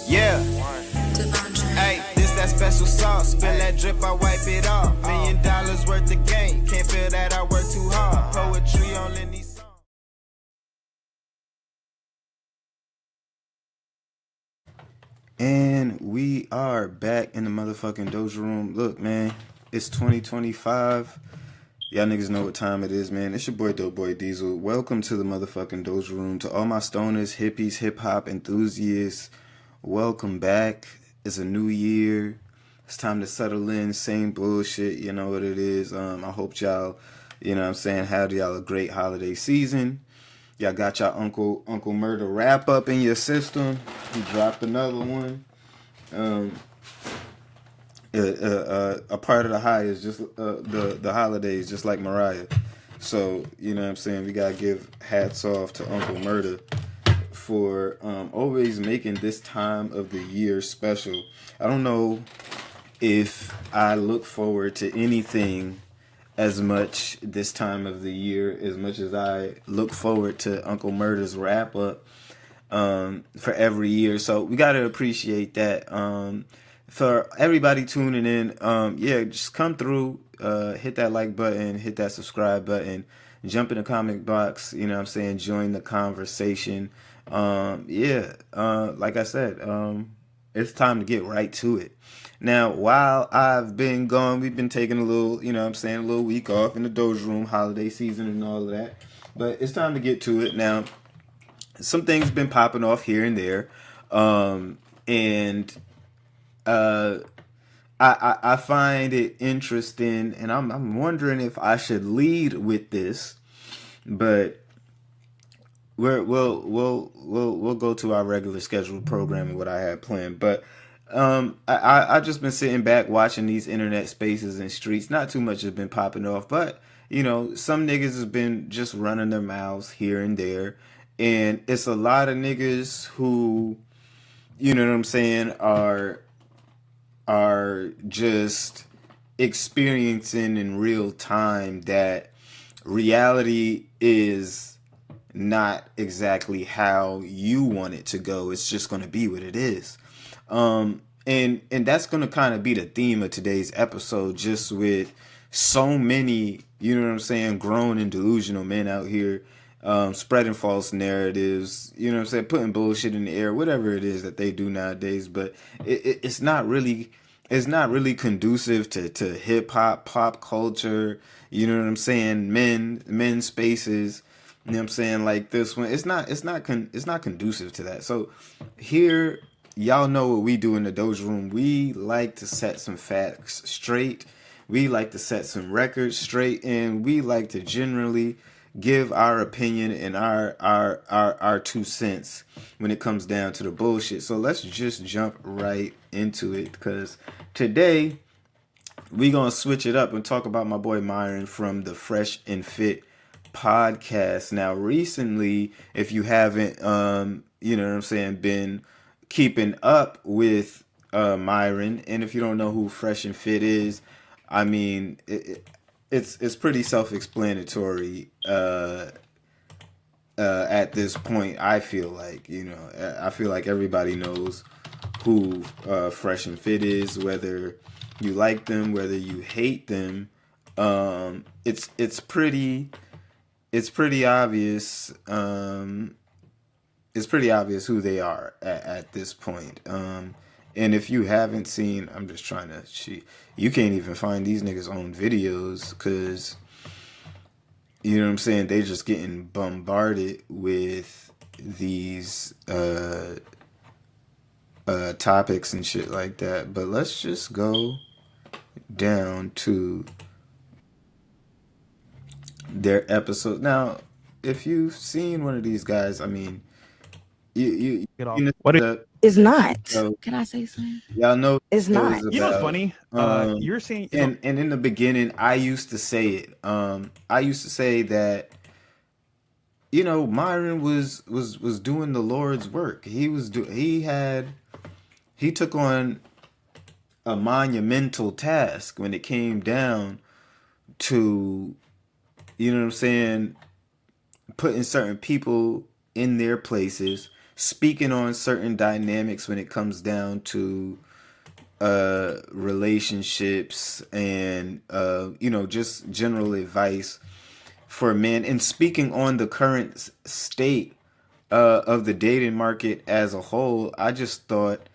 Yeah. Hey, this that special sauce. Spill that drip, I wipe it off. $1 million worth of game. Can't feel that I work too hard. Poetry only needs songs. And we are back in the motherfucking Doja room. Look, man, it's 2025. Y'all niggas know what time it is, man. It's your boy, Dope Boy Diesel. Welcome to the motherfucking Doja room. To all my stoners, hippies, hip-hop enthusiasts, welcome back. It's a new year. It's time to settle in. Same bullshit, you know what it is. I hope y'all, you know what I'm saying, had y'all a great holiday season. Y'all got y'all Uncle Murder wrap up in your system. He dropped another one. A part of the high is just the holidays, just like Mariah. So you know what I'm saying. We gotta give hats off to Uncle Murder for always making this time of the year special. I don't know if I look forward to anything as much this time of the year as much as I look forward to Uncle Murder's wrap up for every year. So we got to appreciate that. For everybody tuning in, yeah, just come through, hit that like button, hit that subscribe button, jump in the comment box, you know what I'm saying, join the conversation. Yeah, like I said, it's time to get right to it. Now, while I've been gone, we've been taking a little, you know what I'm saying, a little week off in the Doja room, holiday season and all of that. But it's time to get to it. Now, some things been popping off here and there. I find it interesting, and I'm wondering if I should lead with this, but we'll go to our regular scheduled programming, what I had planned. But I just been sitting back watching these internet spaces and streets. Not too much has been popping off, but you know, some niggas has been just running their mouths here and there, and it's a lot of niggas who, you know what I'm saying, are just experiencing in real time that reality is not exactly how you want it to go. It's just going to be what it is. And that's going to kind of be the theme of today's episode, just with so many, you know what I'm saying, grown and delusional men out here spreading false narratives, you know what I'm saying, putting bullshit in the air, whatever it is that they do nowadays. But it's not really conducive to hip hop, pop culture, you know what I'm saying, men spaces, you know what I'm saying, like this one. It's not conducive to that. So here, y'all know what we do in the Doja room. We like to set some facts straight. We like to set some records straight, and we like to generally give our opinion and our 2 cents when it comes down to the bullshit. So let's just jump right into it, because today we gonna switch it up and talk about my boy Myron from the Fresh and Fit podcast. Now, recently, if you haven't, you know what I'm saying, been keeping up with Myron, and if you don't know who Fresh and Fit is, I mean, it's pretty self-explanatory at this point. I feel like, you know, I feel like everybody knows who Fresh and Fit is, whether you like them, whether you hate them. It's pretty obvious. It's pretty obvious who they are at this point. And if you haven't seen, I'm just trying to cheat. You can't even find these niggas' own videos, because, you know what I'm saying, they just getting bombarded with these topics and shit like that. But let's just go down to their episode. Now, if you've seen one of these guys, I mean, you know What It's not. So, Can I say something? y'all know It's not. you know what's funny? You're saying, and in the beginning, I used to say it. I used to say that, you know, Myron was doing the Lord's work. He took on a monumental task when it came down to, you know what I'm saying, putting certain people in their places, speaking on certain dynamics when it comes down to relationships and just general advice for men, and speaking on the current state of the dating market as a whole. I just thought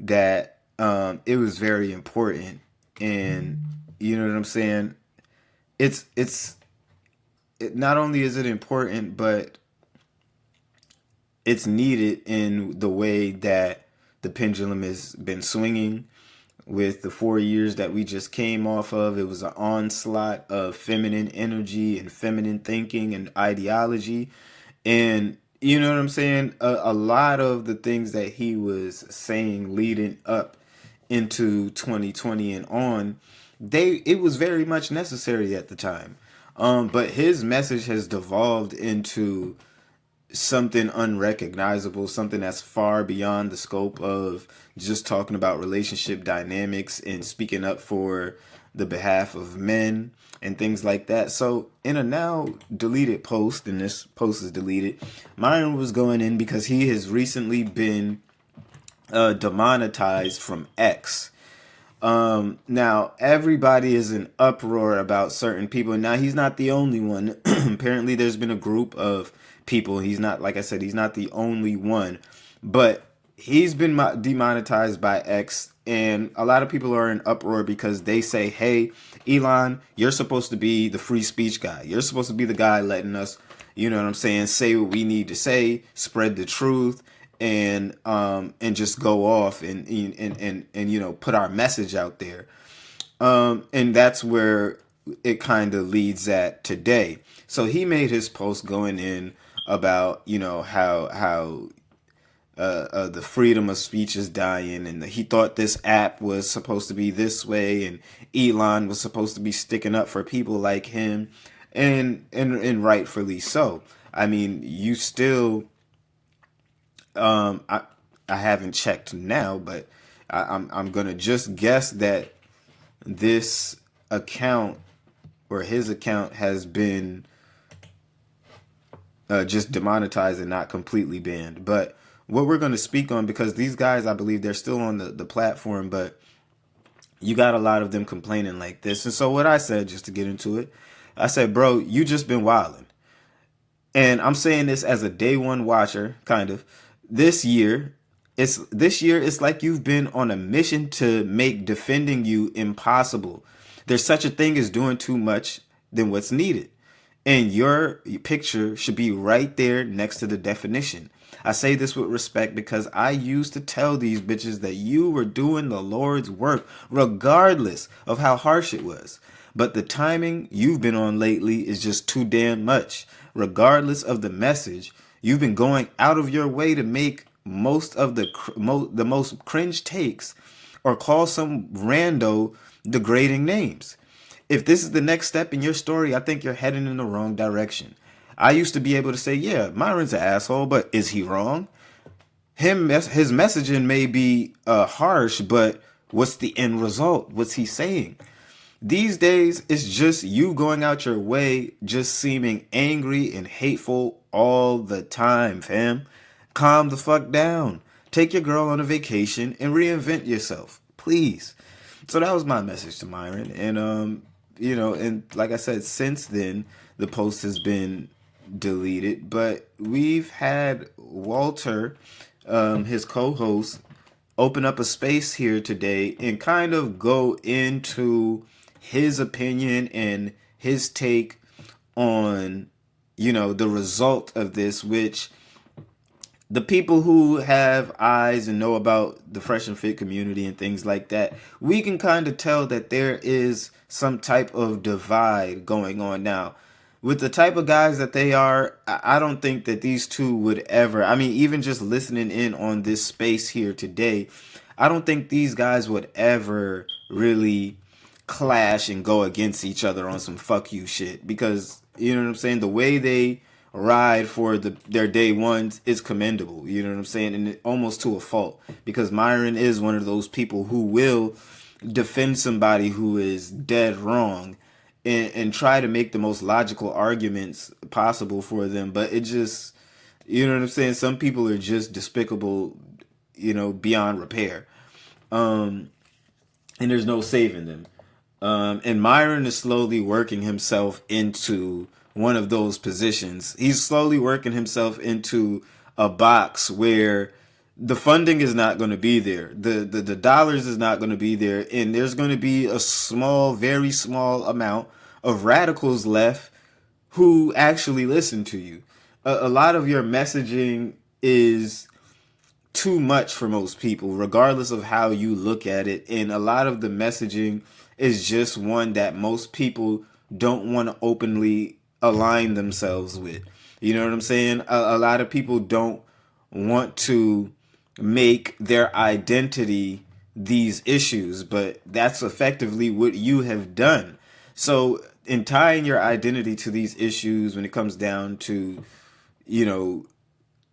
that it was very important, and you know what I'm saying. Not only is it important, but it's needed in the way that the pendulum has been swinging with the 4 years that we just came off of. It was an onslaught of feminine energy and feminine thinking and ideology. And you know what I'm saying? A lot of the things that he was saying leading up into 2020 and on, it was very much necessary at the time. But his message has devolved into something unrecognizable, something that's far beyond the scope of just talking about relationship dynamics and speaking up for the behalf of men and things like that. So in a now deleted post, and this post is deleted, Myron was going in because he has recently been demonetized from X. Now everybody is in uproar about certain people. Now he's not the only one. Apparently there's been a group of people. He's not, like I said, he's not the only one, but he's been demonetized by X, and a lot of people are in uproar because they say, hey, Elon, you're supposed to be the free speech guy. You're supposed to be the guy letting us, you know what I'm saying, say what we need to say, spread the truth, and just go off and put our message out there. And that's where it kind of leads at today. So he made his post going in about, how the freedom of speech is dying, and he thought this app was supposed to be this way, and Elon was supposed to be sticking up for people like him, and rightfully so. I mean, you still, I haven't checked now, but I'm gonna just guess that this account or his account has been just demonetized and not completely banned. But what we're going to speak on, because these guys, I believe they're still on the platform, but you got a lot of them complaining like this. And so what I said, just to get into it, I said, bro, you just been wilding. And I'm saying this as a day one watcher, kind of. This year, it's like you've been on a mission to make defending you impossible. There's such a thing as doing too much than what's needed. And your picture should be right there next to the definition. I say this with respect because I used to tell these bitches that you were doing the Lord's work, regardless of how harsh it was. But the timing you've been on lately is just too damn much. Regardless of the message, you've been going out of your way to make most of the most cringe takes or call some rando degrading names. If this is the next step in your story, I think you're heading in the wrong direction. I used to be able to say, yeah, Myron's an asshole, but is he wrong? His messaging may be harsh, but what's the end result? What's he saying? These days, it's just you going out your way, just seeming angry and hateful all the time, fam. Calm the fuck down. Take your girl on a vacation and reinvent yourself, please. So that was my message to Myron. And, and like I said, since then, the post has been deleted. But we've had Walter, his co-host, open up a space here today and kind of go into his opinion and his take on, the result of this, which the people who have eyes and know about the Fresh and Fit community and things like that, we can kind of tell that there is some type of divide going on now. With the type of guys that they are, I don't think that these two would ever, even just listening in on this space here today, I don't think these guys would ever really clash and go against each other on some fuck you shit, because, you know what I'm saying, the way they ride for their day ones is commendable, you know what I'm saying, and almost to a fault, because Myron is one of those people who will defend somebody who is dead wrong and try to make the most logical arguments possible for them. But it just, You know what I'm saying? Some people are just despicable, beyond repair. And there's no saving them. And Myron is slowly working himself into one of those positions. He's slowly working himself into a box where the funding is not going to be there. The dollars is not going to be there. And there's going to be a small, very small amount of radicals left who actually listen to you. A lot of your messaging is too much for most people, regardless of how you look at it. And a lot of the messaging is just one that most people don't want to openly align themselves with. You know what I'm saying? A lot of people don't want to make their identity these issues, but that's effectively what you have done. So in tying your identity to these issues, when it comes down to,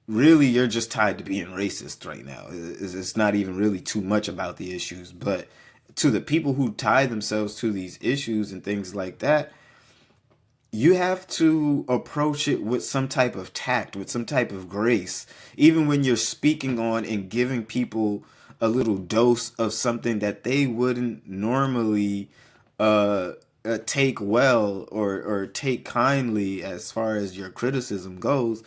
really you're just tied to being racist right now. It's not even really too much about the issues, but to the people who tie themselves to these issues and things like that, you have to approach it with some type of tact, with some type of grace, even when you're speaking on and giving people a little dose of something that they wouldn't normally take well or take kindly as far as your criticism goes.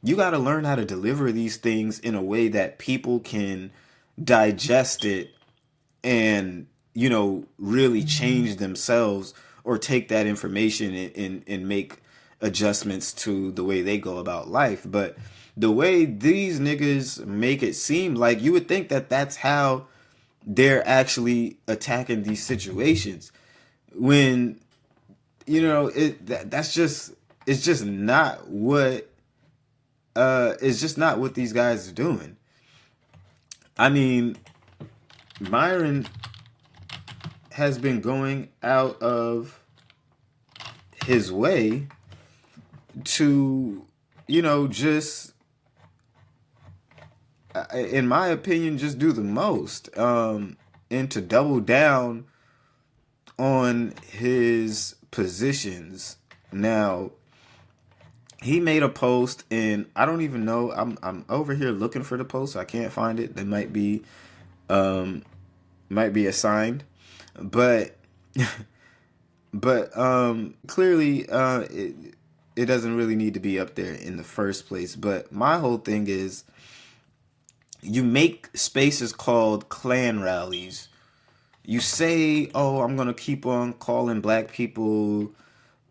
You got to learn how to deliver these things in a way that people can digest it and, really change themselves or take that information and make adjustments to the way they go about life. But the way these niggas make it seem, like, you would think that that's how they're actually attacking these situations, when it's just not what these guys are doing. I mean, Myron has been going out of his way to, just, in my opinion, just do the most, and to double down on his positions. Now, he made a post, and I don't even know. I'm over here looking for the post. I can't find it. It might be assigned, but clearly it doesn't really need to be up there in the first place. But my whole thing is, you make spaces called Klan rallies. You say, "Oh, I'm gonna keep on calling black people,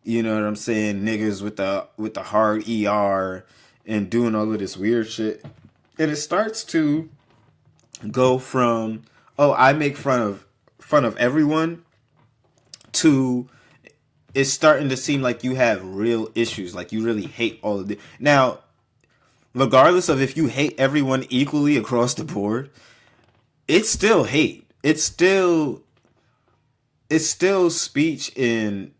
you know what I'm saying, niggas with the hard ER," and doing all of this weird shit. And it starts to go from, "Oh, I make fun of everyone," to it's starting to seem like you have real issues, like you really hate all of it. Now, regardless of if you hate everyone equally across the board, it's still hate. It's still speech and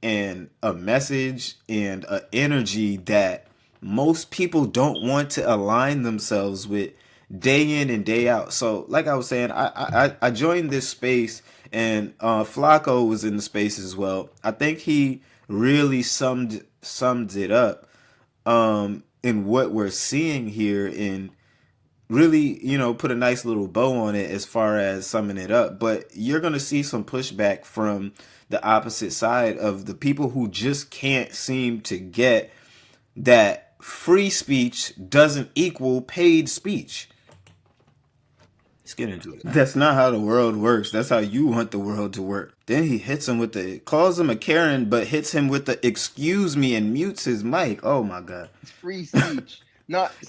a message and an energy that most people don't want to align themselves with day in and day out. So, like I was saying, I joined this space, and Flacco was in the space as well. I think he really summed it up in what we're seeing here, and really, put a nice little bow on it as far as summing it up. But you're going to see some pushback from the opposite side of the people who just can't seem to get that free speech doesn't equal paid speech. Let's get into it. That's not how the world works. That's how you want the world to work. Then he hits him calls him a Karen, but hits him with the "excuse me" and mutes his mic. Oh my God. It's free speech.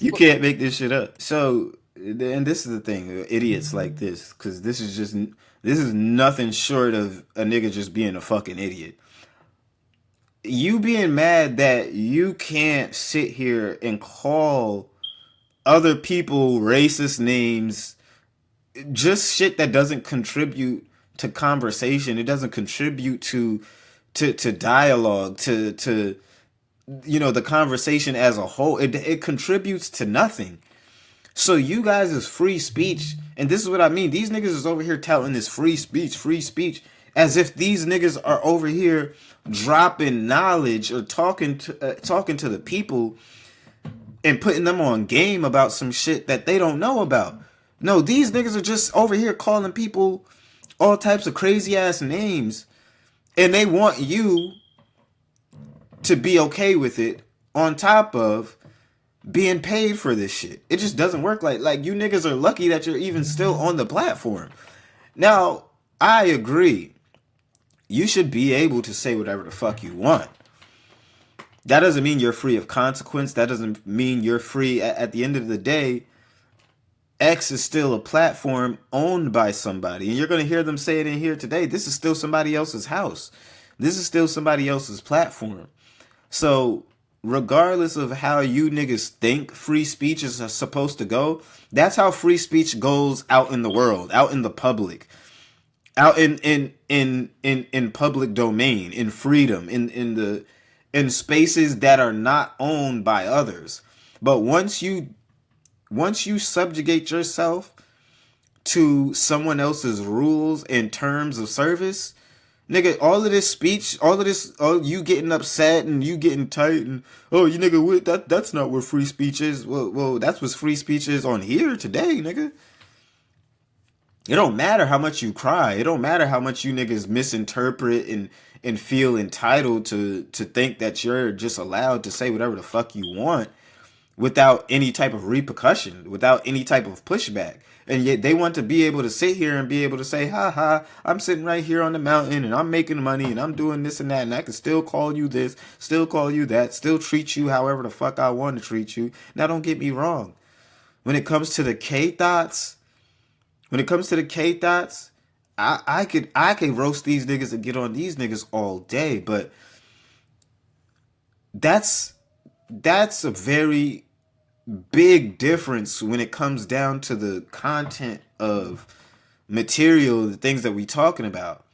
You can't make this shit up. So, and this is the thing, idiots like this, because this is nothing short of a nigga just being a fucking idiot. You being mad that you can't sit here and call other people racist names, just shit that doesn't contribute to conversation. It doesn't contribute to dialogue, to the conversation as a whole. It contributes to nothing. So you guys is free speech, and this is what I mean. These niggas is over here touting this free speech, as if these niggas are over here dropping knowledge or talking to the people and putting them on game about some shit that they don't know about. No, these niggas are just over here calling people all types of crazy ass names, and they want you to be okay with it on top of being paid for this shit. It just doesn't work like you niggas are lucky that you're even still on the platform. Now, I agree. You should be able to say whatever the fuck you want. That doesn't mean you're free of consequence. That doesn't mean you're free. At the end of the day, X is still a platform owned by somebody. And you're going to hear them say it in here today. This is still somebody else's house. This is still somebody else's platform. So regardless of how you niggas think free speech is supposed to go, that's how free speech goes out in the world, out in the public, out in public domain, in freedom, in spaces that are not owned by others. But once you subjugate yourself to someone else's rules and terms of service, nigga, all of this speech, all of this, you getting upset and you getting tight and, oh, you nigga, that's not where free speech is. Well, that's what free speech is on here today, nigga. It don't matter how much you cry. It don't matter how much you niggas misinterpret and feel entitled to think that you're just allowed to say whatever the fuck you want without any type of repercussion, without any type of pushback. And yet they want to be able to sit here and be able to say, ha ha, I'm sitting right here on the mountain and I'm making money and I'm doing this and that, and I can still call you this, still call you that, still treat you however the fuck I want to treat you. Now, don't get me wrong. When it comes to the K-Thoughts, I could roast these niggas and get on these niggas all day, but that's a very big difference when it comes down to the content of material, the things that we talking about.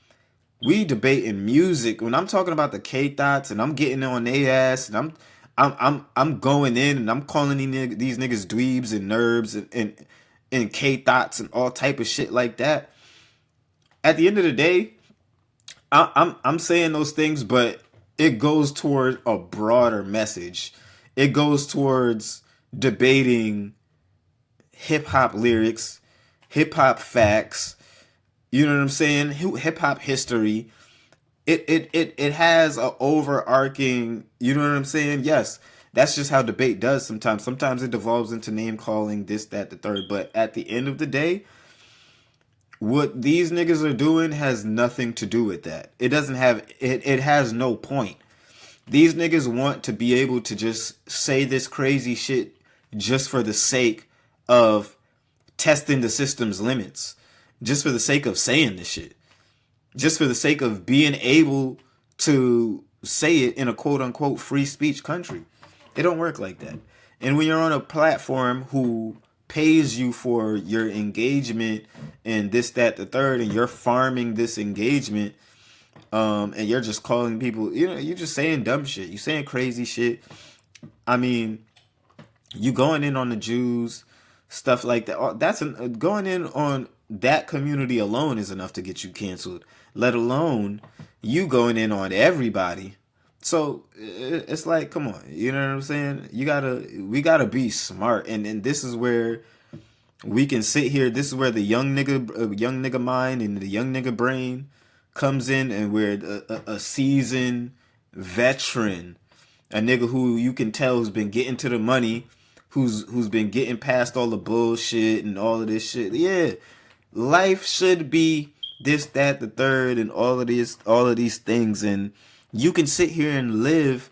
We debating music. When I'm talking about the K-Thoughts and I'm getting on their ass and I'm going in and I'm calling these niggas dweebs and nerds and K-Thoughts and all type of shit like that. At the end of the day, I'm saying those things, but it goes toward a broader message. It goes towards debating hip-hop lyrics, hip-hop facts, you know what I'm saying? Hip-hop history. It has a overarching, you know what I'm saying? Yes, that's just how debate does sometimes. Sometimes it devolves into name-calling, this, that, the third. But at the end of the day, what these niggas are doing has nothing to do with that. It doesn't have, it has no point. These niggas want to be able to just say this crazy shit just for the sake of testing the system's limits. Just for the sake of saying this shit. Just for the sake of being able to say it in a quote-unquote free speech country. It don't work like that. And when you're on a platform who pays you for your engagement and this, that, the third, and you're farming this engagement, and you're just calling people, you're just saying dumb shit. You saying crazy shit. I mean, you going in on the Jews, stuff like that. That's going in on that community alone is enough to get you canceled. Let alone you going in on everybody. So it's like, come on, you know what I'm saying? We gotta be smart, and this is where we can sit here. This is where the young nigga mind and the young nigga brain comes in, and we're a seasoned veteran, a nigga who you can tell who's been getting to the money, who's been getting past all the bullshit and all of this shit. Yeah, life should be this, that, the third, and all of these things, and you can sit here and live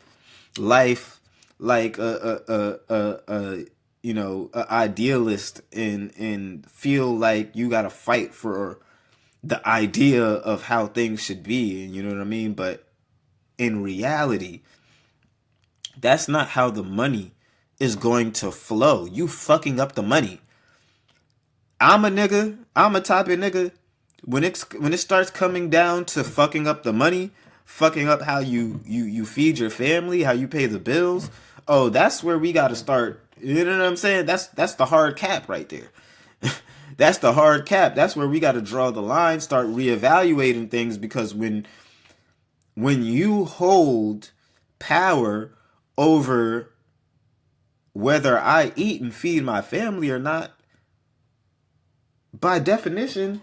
life like a idealist and feel like you gotta fight for the idea of how things should be, and you know what I mean? But in reality, that's not how the money is going to flow. You fucking up the money. I'm a type of nigga, when it starts coming down to fucking up the money, fucking up how you feed your family, how you pay the bills, oh, that's where we gotta start. You know what I'm saying? That's the hard cap right there. That's the hard cap. That's where we got to draw the line, start reevaluating things, because when you hold power over whether I eat and feed my family or not, by definition,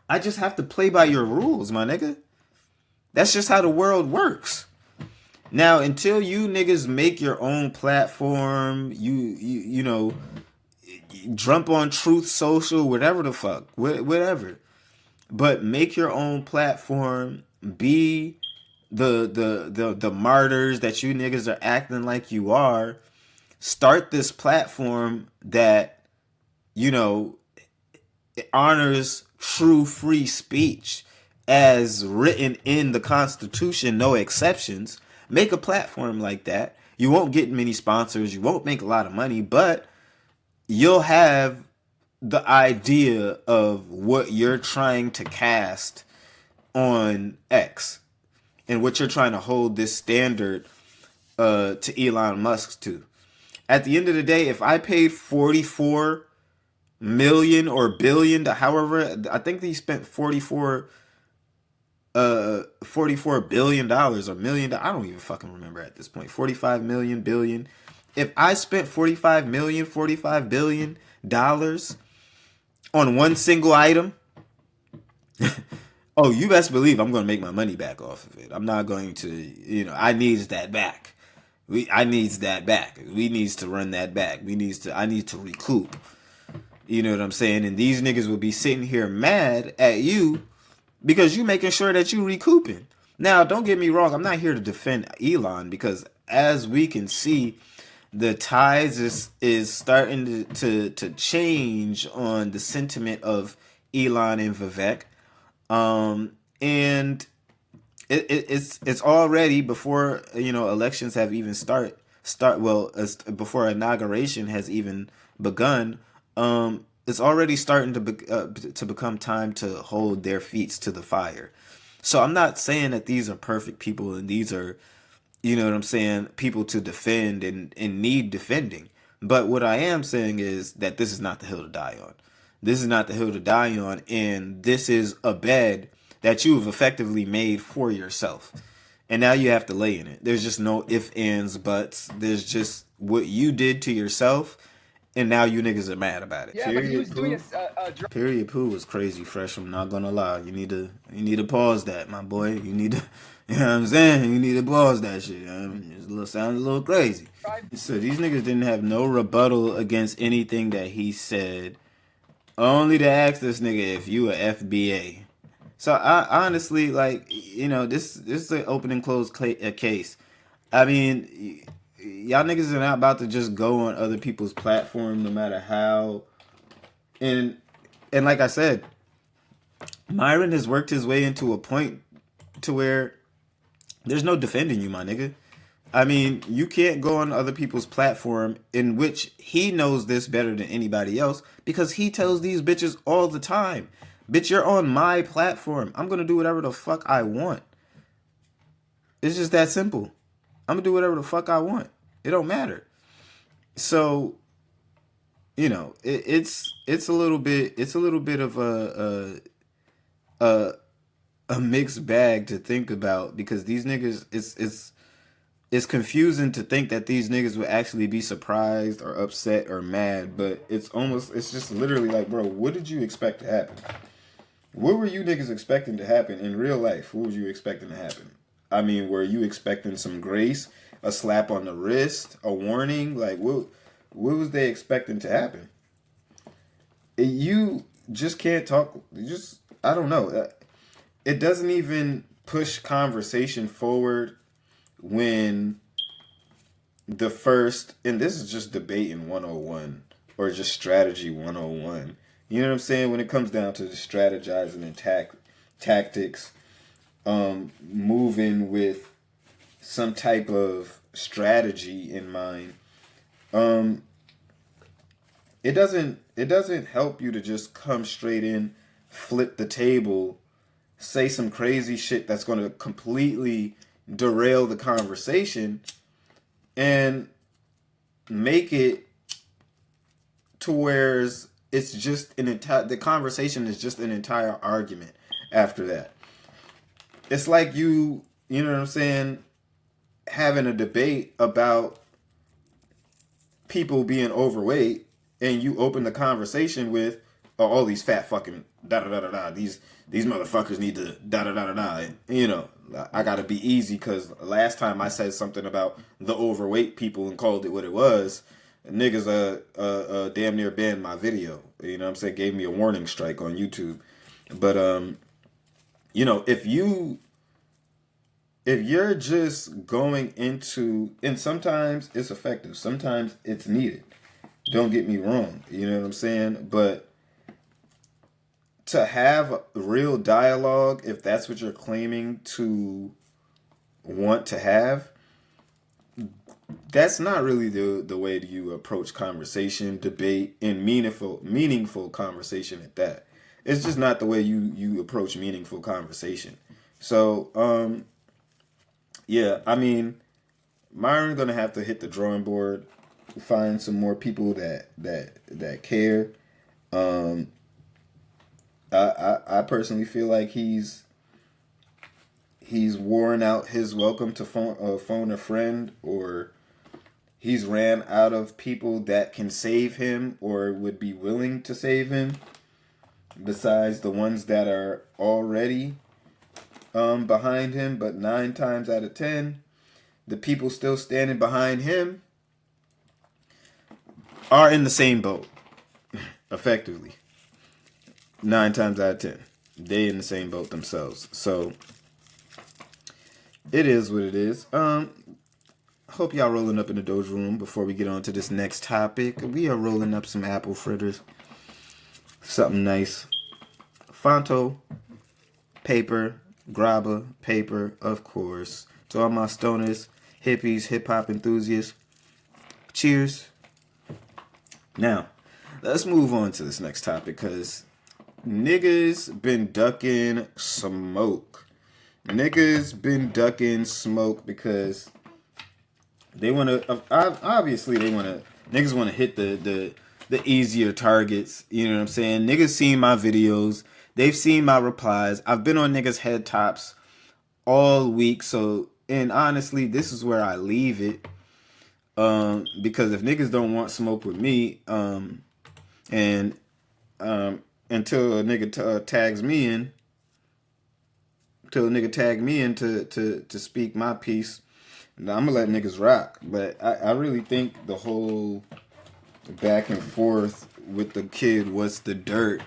I just have to play by your rules, my nigga. That's just how the world works. Now, until you niggas make your own platform, you know, jump on Truth Social, whatever the fuck, whatever. But make your own platform. Be the martyrs that you niggas are acting like you are. Start this platform that, you know, honors true free speech as written in the Constitution, no exceptions. Make a platform like that. You won't get many sponsors. You won't make a lot of money, but you'll have the idea of what you're trying to cast on X and what you're trying to hold this standard to Elon Musk to. At the end of the day, if I paid 44 million or billion, however, I think he spent 44 $44 billion or million. I don't even fucking remember at this point. 45 million billion. If I spent 45 million, 45 billion dollars on one single item, oh, you best believe I'm going to make my money back off of it. I'm not going to, you know, I needs that back. I needs that back. We needs to run that back. I need to recoup. You know what I'm saying? And these niggas will be sitting here mad at you because you making sure that you recouping. Now, don't get me wrong. I'm not here to defend Elon because as we can see, the tides is starting to change on the sentiment of Elon and Vivek. And it's already before, you know, elections have even before inauguration has even begun. It's already starting to become time to hold their feet to the fire. So I'm not saying that these are perfect people and these are, you know what I'm saying, people to defend and need defending. But what I am saying is that this is not the hill to die on. This is not the hill to die on, and this is a bed that you have effectively made for yourself. And now you have to lay in it. There's just no ifs, ands, buts. There's just what you did to yourself, and now you niggas are mad about it. Yeah, but he was doing Period Pooh was crazy fresh. I'm not gonna lie. You need to pause that, my boy. You need to, you know what I'm saying? You need to pause that shit. I mean, it sounds a little crazy. So these niggas didn't have no rebuttal against anything that he said. Only to ask this nigga if you a FBA. So I honestly, like, you know, this is an open and closed case. I mean, y'all niggas are not about to just go on other people's platform no matter how. And like I said, Myron has worked his way into a point to where there's no defending you, my nigga. I mean, you can't go on other people's platform in which he knows this better than anybody else because he tells these bitches all the time, bitch, you're on my platform. I'm going to do whatever the fuck I want. It's just that simple. I'm going to do whatever the fuck I want. It don't matter. So, you know, it's a little bit of a mixed bag to think about because these niggas, it's confusing to think that these niggas would actually be surprised or upset or mad, but it's just literally like, bro, what did you expect to happen? What were you niggas expecting to happen in real life? What was you expecting to happen? I mean, were you expecting some grace, a slap on the wrist, a warning? Like, what was they expecting to happen? You just can't talk. I don't know. It doesn't even push conversation forward when the first, and this is just debating 101 or just strategy 101. You know what I'm saying? When it comes down to the strategizing and tactics, moving with some type of strategy in mind, it doesn't help you to just come straight in, flip the table, say some crazy shit that's going to completely derail the conversation and make it to where it's just the conversation is just an entire argument after that. It's like you know what I'm saying, having a debate about people being overweight, and you open the conversation with, oh, all these fat fucking da da da da da. These motherfuckers need to da da da da da. You know, I gotta be easy because last time I said something about the overweight people and called it what it was, niggas damn near banned my video. You know what I'm saying? Gave me a warning strike on YouTube. But you know, if you're just going into, and sometimes it's effective, sometimes it's needed. Don't get me wrong, you know what I'm saying? But to have real dialogue, if that's what you're claiming to want to have, that's not really the way that you approach conversation, debate, and meaningful conversation at that. It's just not the way you approach meaningful conversation. So, yeah, I mean, Myron gonna have to hit the drawing board, find some more people that care. I personally feel like he's worn out his welcome to phone a friend, or he's ran out of people that can save him or would be willing to save him, besides the ones that are already behind him. But 9 times out of 10, the people still standing behind him are in the same boat, effectively. 9 times out of 10, they in the same boat themselves. So it is what it is. Hope y'all rolling up in the Doja room. Before we get on to this next topic, we are rolling up some apple fritters, something nice. Fonto paper, grabba paper, of course. To all my stoners, hippies, hip hop enthusiasts, cheers. Now, let's move on to this next topic, because niggas been ducking smoke. Niggas been ducking smoke because they want to, obviously they want to, niggas want to hit the easier targets. You know what I'm saying? Niggas seen my videos. They've seen my replies. I've been on niggas' head tops all week. So, and honestly, this is where I leave it. Because if niggas don't want smoke with me, and until a nigga tags me in, to speak my piece, I'm gonna let niggas rock. But I really think the whole back and forth with the kid, what's the dirt,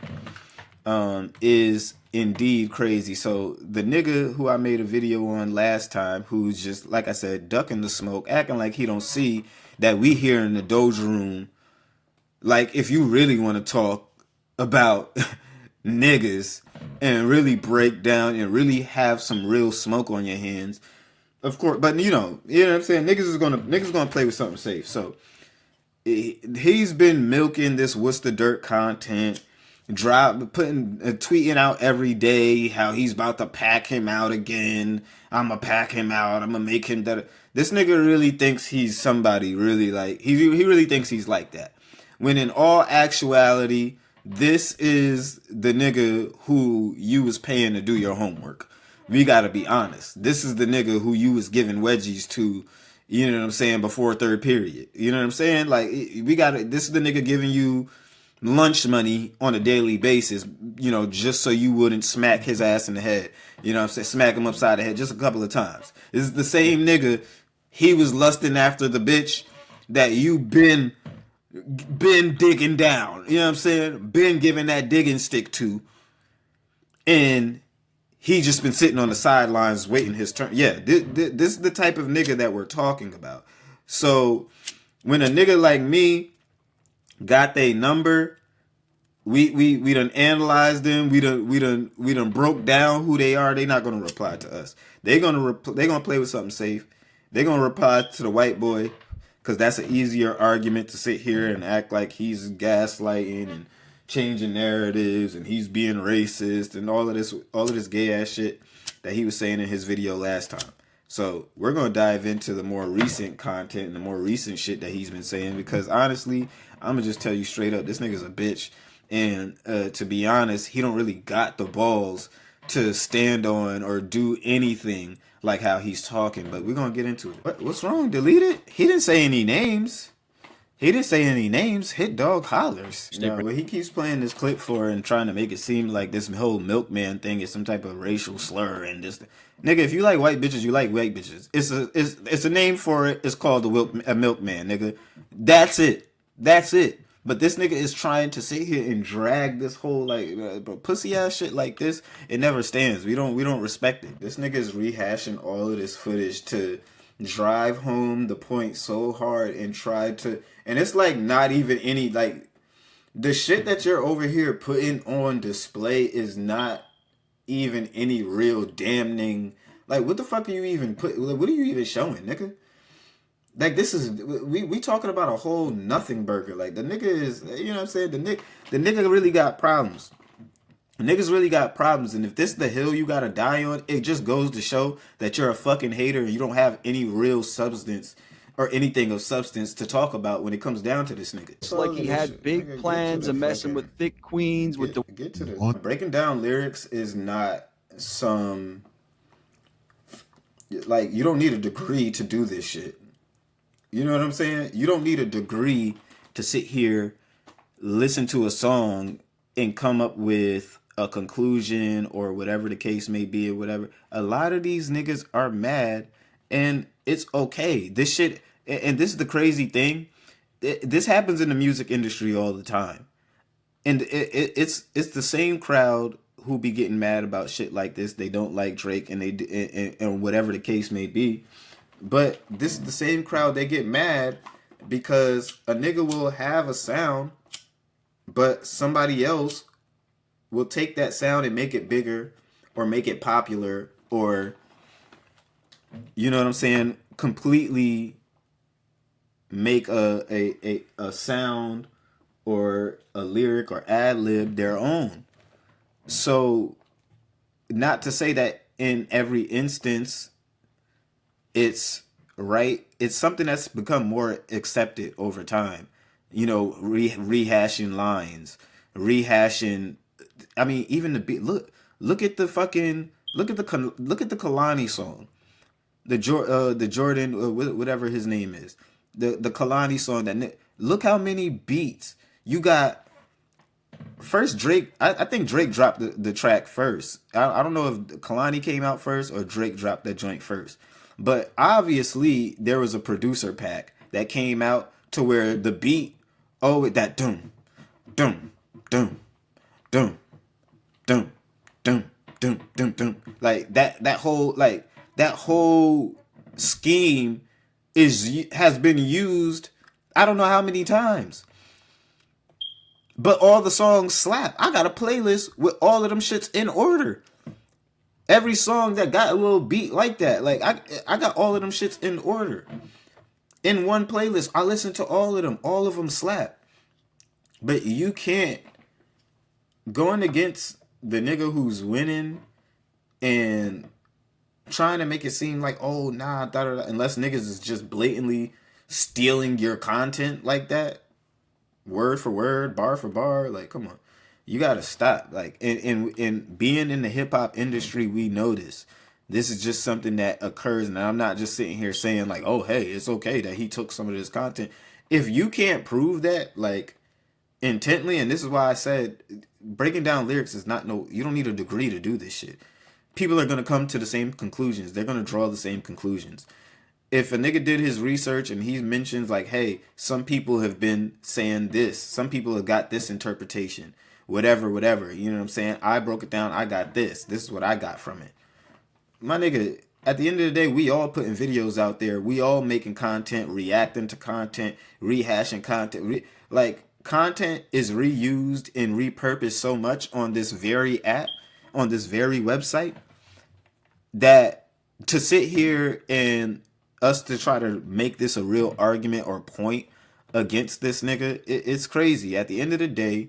is indeed crazy. So the nigga who I made a video on last time, who's just, like I said, ducking the smoke, acting like he don't see that we here in the Doja room. Like, if you really want to talk about niggas and really break down and really have some real smoke on your hands, of course. But you know what I'm saying? Niggas gonna play with something safe. So he's been milking this what's the dirt content, tweeting out every day how he's about to pack him out again. I'ma pack him out. I'ma make him that. This nigga really thinks he's somebody. Really, like he really thinks he's like that. When in all actuality, this is the nigga who you was paying to do your homework. We gotta be honest. This is the nigga who you was giving wedgies to, you know what I'm saying, before third period. You know what I'm saying? Like, this is the nigga giving you lunch money on a daily basis, you know, just so you wouldn't smack his ass in the head. You know what I'm saying? Smack him upside the head just a couple of times. This is the same nigga, he was lusting after the bitch that you been digging down. You know what I'm saying? Been giving that digging stick to. And he just been sitting on the sidelines waiting his turn. Yeah, this is the type of nigga that we're talking about. So when a nigga like me got they number, we done analyzed them. We done broke down who they are. They not gonna reply to us. They gonna play with something safe. They gonna reply to the white boy, because that's an easier argument to sit here and act like he's gaslighting and changing narratives and he's being racist and all of this gay ass shit that he was saying in his video last time. So we're gonna dive into the more recent content and the more recent shit that he's been saying, because honestly, I'm gonna just tell you straight up, this nigga's a bitch. And to be honest, he don't really got the balls to stand on or do anything like how he's talking. But we're gonna get into it. What's wrong? Delete it? He didn't say any names. He didn't say any names. Hit Dog hollers. No, but he keeps playing this clip for and trying to make it seem like this whole milkman thing is some type of racial slur and this. Nigga, if you like white bitches, you like white bitches. It's a name for it. It's called a milkman, nigga. That's it. That's it. But this nigga is trying to sit here and drag this whole pussy ass shit like this. It never stands. We don't respect it. This nigga is rehashing all of this footage to drive home the point so hard and try to, and it's like not even any like the shit that you're over here putting on display is not even any real damning. Like, what the fuck are you even what are you even showing, nigga? Like, this is we talking about a whole nothing burger. Like, the nigga is, you know what I'm saying? The nigga really got problems. Niggas really got problems, and if this is the hill you gotta die on, it just goes to show that you're a fucking hater and you don't have any real substance or anything of substance to talk about when it comes down to this nigga. It's like he had big plans of messing with thick queens with the... Get to the... Breaking down lyrics is not some... Like, you don't need a degree to do this shit. You know what I'm saying? You don't need a degree to sit here, listen to a song, and come up with a conclusion or whatever the case may be or whatever. A lot of these niggas are mad and it's okay. This shit, and this is the crazy thing. This happens in the music industry all the time. And it's the same crowd who be getting mad about shit like this. They don't like Drake and whatever the case may be. But this is the same crowd, they get mad because a nigga will have a sound, but somebody else will take that sound and make it bigger or make it popular or, you know what I'm saying, completely make a sound or a lyric or ad lib their own. So, not to say that in every instance it's right. It's something that's become more accepted over time. You know, rehashing lines, rehashing. I mean, even the beat. Look at the Kalani song, the Jordan, whatever his name is, the Kalani song. Look how many beats you got. First Drake, I think Drake dropped the track first. I don't know if Kalani came out first or Drake dropped that joint first. But obviously there was a producer pack that came out to where the beat, that doom, doom, doom, doom, doom, doom, doom, doom, doom. Like that whole scheme has been used I don't know how many times. But all the songs slap. I got a playlist with all of them shits in order. Every song that got a little beat like that. Like, I got all of them shits in order. In one playlist. I listen to all of them. All of them slap. But you can't. Going against the nigga who's winning and trying to make it seem like, oh, nah, unless niggas is just blatantly stealing your content like that. Word for word, bar for bar. Like, come on. You gotta stop. Like, in being in the hip hop industry, we know this. This is just something that occurs, and I'm not just sitting here saying like, oh, hey, it's okay that he took some of this content. If you can't prove that, like, intently, and this is why I said breaking down lyrics is not you don't need a degree to do this shit. People are gonna come to the same conclusions. They're gonna draw the same conclusions. If a nigga did his research and he mentions like, hey, some people have been saying this, some people have got this interpretation. Whatever, you know what I'm saying? I broke it down. I got this. This is what I got from it. My nigga, at the end of the day, we all putting videos out there. We all making content, reacting to content, rehashing content. Like, content is reused and repurposed so much on this very app, on this very website, that to sit here and us to try to make this a real argument or point against this nigga, it's crazy. At the end of the day,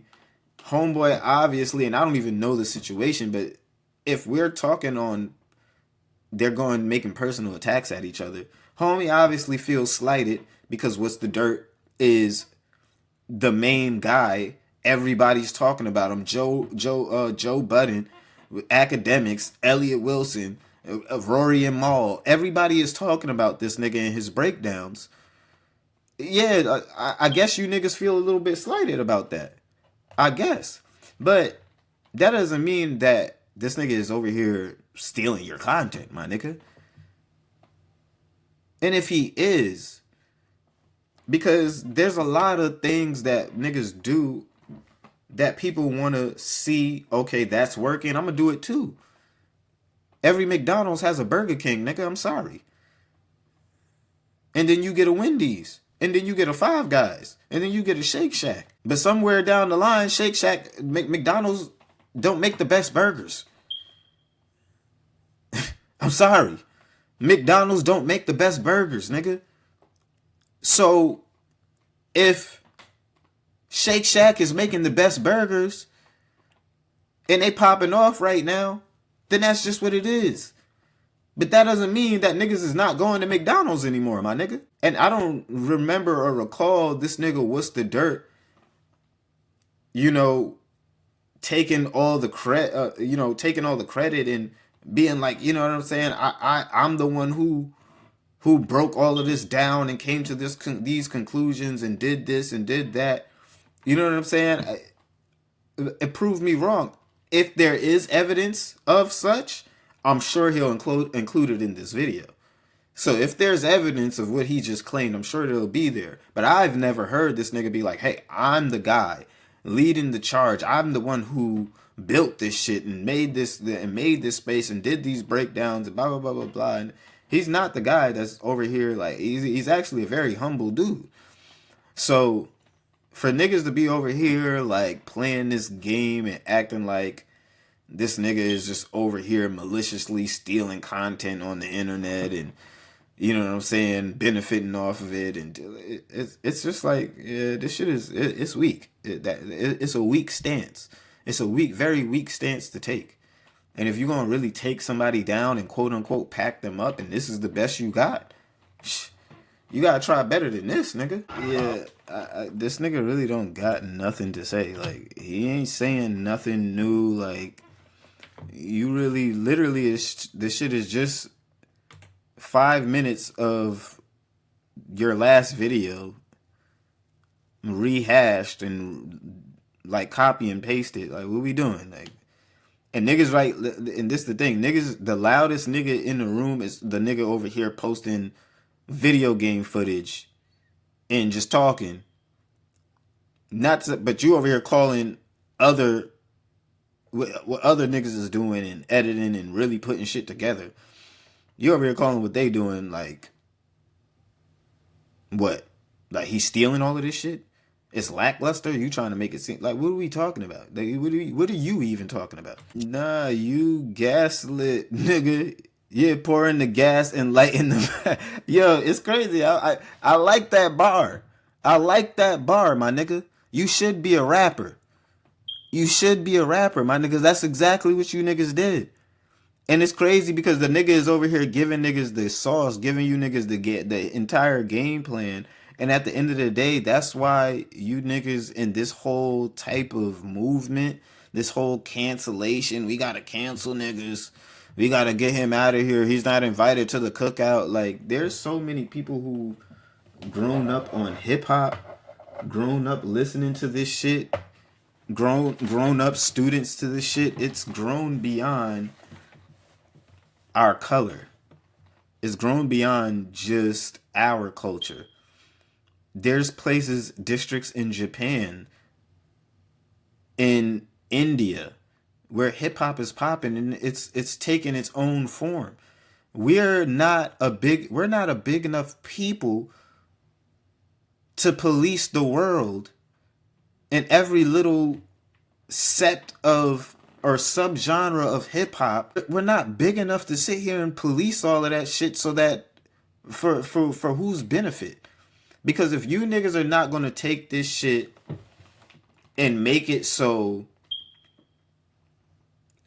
homeboy, obviously, and I don't even know the situation, but if we're talking on, they're going making personal attacks at each other, homie obviously feels slighted because What's the Dirt is the main guy. Everybody's talking about him. Joe Budden, Academics, Elliot Wilson, Rory and Maul. Everybody is talking about this nigga and his breakdowns. Yeah, I guess you niggas feel a little bit slighted about that. I guess. But that doesn't mean that this nigga is over here stealing your content, my nigga. And if he is, because there's a lot of things that niggas do that people want to see, okay, that's working, I'm going to do it too. Every McDonald's has a Burger King, nigga, I'm sorry. And then you get a Wendy's. And then you get a Five Guys. And then you get a Shake Shack. But somewhere down the line, Shake Shack, McDonald's don't make the best burgers. I'm sorry. McDonald's don't make the best burgers, nigga. So, if Shake Shack is making the best burgers and they popping off right now, then that's just what it is. But that doesn't mean that niggas is not going to McDonald's anymore, my nigga. And I don't remember or recall this nigga What's the Dirt, you know, taking all the credit, taking all the credit and being like, you know what I'm saying? I'm the one who broke all of this down and came to these conclusions and did this and did that. You know what I'm saying? It proved me wrong. If there is evidence of such, I'm sure he'll include it in this video. So if there's evidence of what he just claimed, I'm sure it'll be there. But I've never heard this nigga be like, hey, I'm the guy leading the charge. I'm the one who built this shit and made this space and did these breakdowns and blah, blah, blah, blah, blah. And he's not the guy that's over here. Like, he's actually a very humble dude. So for niggas to be over here, like, playing this game and acting like this nigga is just over here maliciously stealing content on the internet and, you know what I'm saying, benefiting off of it, and it's just like, yeah, this shit is, it's weak. It's a weak stance. It's a very weak stance to take. And if you're gonna really take somebody down and quote unquote pack them up, and this is the best you got, you gotta try better than this, nigga. Yeah, this nigga really don't got nothing to say. Like, he ain't saying nothing new. Like, you really, literally, this shit is just 5 minutes of your last video rehashed and like copy and pasted. Like, what we doing? Like, and niggas, right? And this the thing, niggas, the loudest nigga in the room is the nigga over here posting video game footage and just talking. But you over here calling what other niggas is doing and editing and really putting shit together. You over here calling what they doing, like, what? Like, he's stealing all of this shit? It's lackluster? You trying to make it seem like, what are we talking about? Like, what are you even talking about? Nah, you gaslit, nigga. Yeah, pouring the gas and lighting the yo, it's crazy. I like that bar. I like that bar, my nigga. You should be a rapper. You should be a rapper, my niggas. That's exactly what you niggas did. And it's crazy because the nigga is over here giving niggas the sauce, giving you niggas the entire game plan. And at the end of the day, that's why you niggas in this whole type of movement, this whole cancellation, we gotta cancel niggas. We gotta get him out of here. He's not invited to the cookout. Like, there's so many people who grown up on hip hop, grown up listening to this shit, grown up students to this shit. It's grown beyond our color. It's grown beyond just our culture. There's places, districts in Japan, in India, where hip hop is popping and it's taking its own form. We're not a big enough people to police the world in every little set of or subgenre of hip hop. We're not big enough to sit here and police all of that shit so that for whose benefit? Because if you niggas are not gonna take this shit and make it so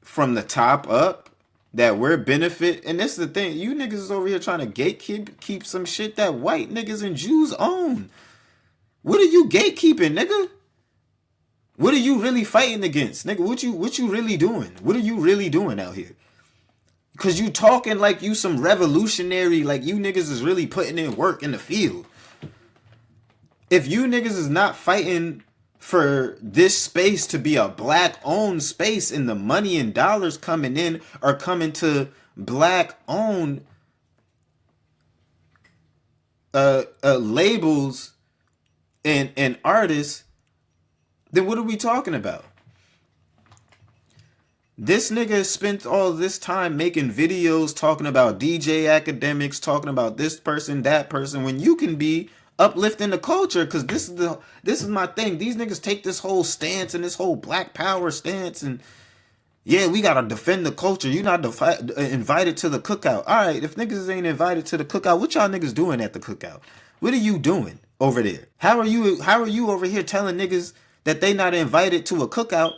from the top up that we're benefit, and this is the thing, you niggas is over here trying to gatekeep some shit that white niggas and Jews own. What are you gatekeeping, nigga? What are you really fighting against, nigga? What you really doing? What are you really doing out here? Cause you talking like you some revolutionary, like you niggas is really putting in work in the field. If you niggas is not fighting for this space to be a black owned space and the money and dollars coming in are coming to black owned labels and artists, then what are we talking about? This nigga spent all this time making videos talking about DJ academics, talking about this person, that person, when you can be uplifting the culture. Because this is my thing. These niggas take this whole stance and this whole black power stance and yeah, we gotta defend the culture. You not invited to the cookout. All right, if niggas ain't invited to the cookout, what y'all niggas doing at the cookout? What are you doing over there? How are you over here telling niggas that they not invited to a cookout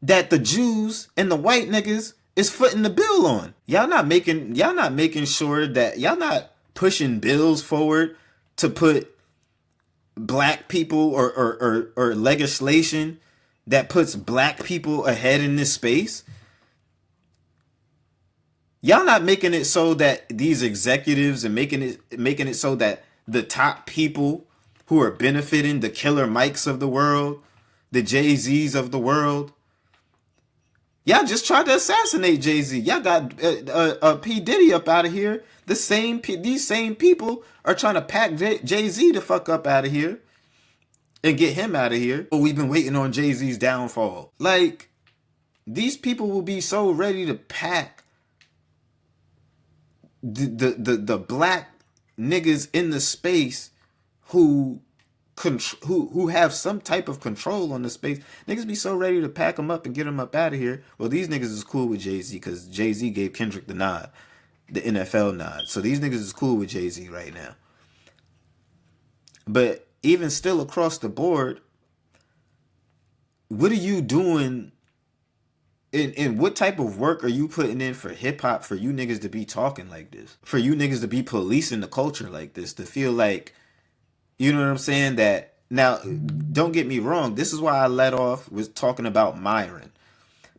that the Jews and the white niggas is footing the bill on? Y'all not making sure that y'all not pushing bills forward to put black people or legislation that puts black people ahead in this space. Y'all not making it so that these executives and making it so that the top people who are benefiting, the Killer Mikes of the world, the Jay-Z's of the world, y'all just tried to assassinate Jay-Z. Y'all got P. Diddy up out of here. These same people are trying to pack Jay-Z the fuck up out of here and get him out of here. But we've been waiting on Jay-Z's downfall. Like, these people will be so ready to pack the black niggas in the space who have some type of control on the space. Niggas be so ready to pack them up and get them up out of here. Well, these niggas is cool with Jay-Z because Jay-Z gave Kendrick the nod, the NFL nod. So these niggas is cool with Jay-Z right now. But even still across the board, what are you doing? And what type of work are you putting in for hip hop for you niggas to be talking like this? For you niggas to be policing the culture like this? To feel like, you know what I'm saying? That now, don't get me wrong. This is why I let off with talking about Myron.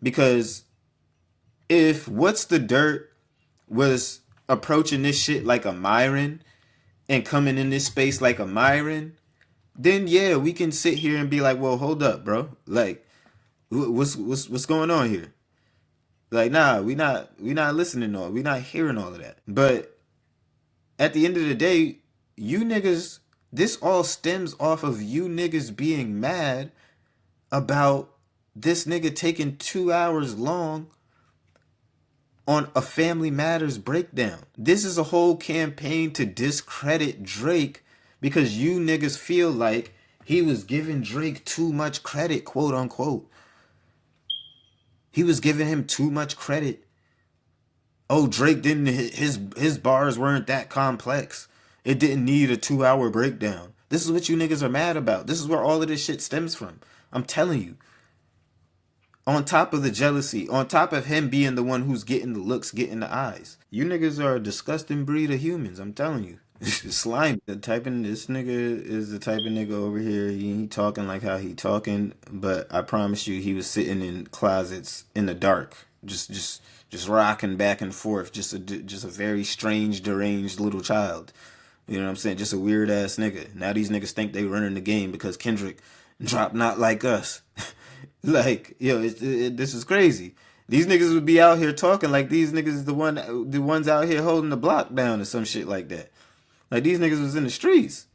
Because if What's the Dirt was approaching this shit like a Myron and coming in this space like a Myron, then yeah, we can sit here and be like, well, hold up, bro. Like, what's going on here? Like, nah, we not listening to it. We not hearing all of that. But at the end of the day, you niggas, this all stems off of you niggas being mad about this nigga taking 2 hours long on a Family Matters breakdown. This is a whole campaign to discredit Drake because you niggas feel like he was giving Drake too much credit, quote unquote. He was giving him too much credit. Oh, Drake didn't, his bars weren't that complex. It didn't need a 2-hour breakdown. This is what you niggas are mad about. This is where all of this shit stems from. I'm telling you. On top of the jealousy, on top of him being the one who's getting the looks, getting the eyes. You niggas are a disgusting breed of humans, I'm telling you. Slime. This nigga is the type of nigga over here. He talking like how he talking, but I promise you, he was sitting in closets in the dark, just rocking back and forth, just a very strange, deranged little child. You know what I'm saying? Just a weird ass nigga. Now these niggas think they running the game because Kendrick dropped Not Like Us. Like, yo, this is crazy. These niggas would be out here talking like these niggas is the ones out here holding the block down or some shit like that. Like, these niggas was in the streets.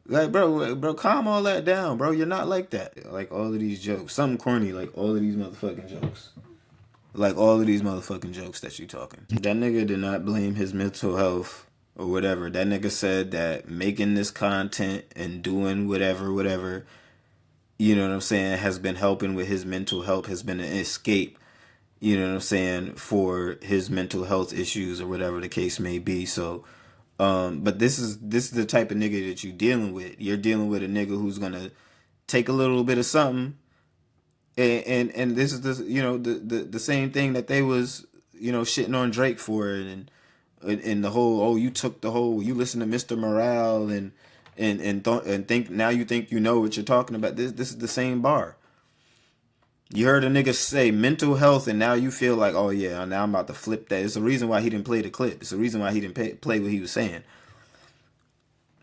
Like, bro, calm all that down, bro. You're not like that. Like, all of these jokes. Something corny, like all of these motherfucking jokes. Like, all of these motherfucking jokes that you talking. That nigga did not blame his mental health or whatever. That nigga said that making this content and doing whatever, you know what I'm saying, has been helping with his mental health, has been an escape, you know what I'm saying, for his mental health issues or whatever the case may be. So, but this is the type of nigga that you're dealing with. You're dealing with a nigga who's gonna take a little bit of something, and this is the same thing that they was, you know, shitting on Drake for, and the whole, you listen to Mr. Morale and think now you think you know what you're talking about. This is the same bar. You heard a nigga say mental health, and now you feel like, oh yeah, now I'm about to flip that. It's the reason why he didn't play the clip. It's the reason why he didn't play what he was saying.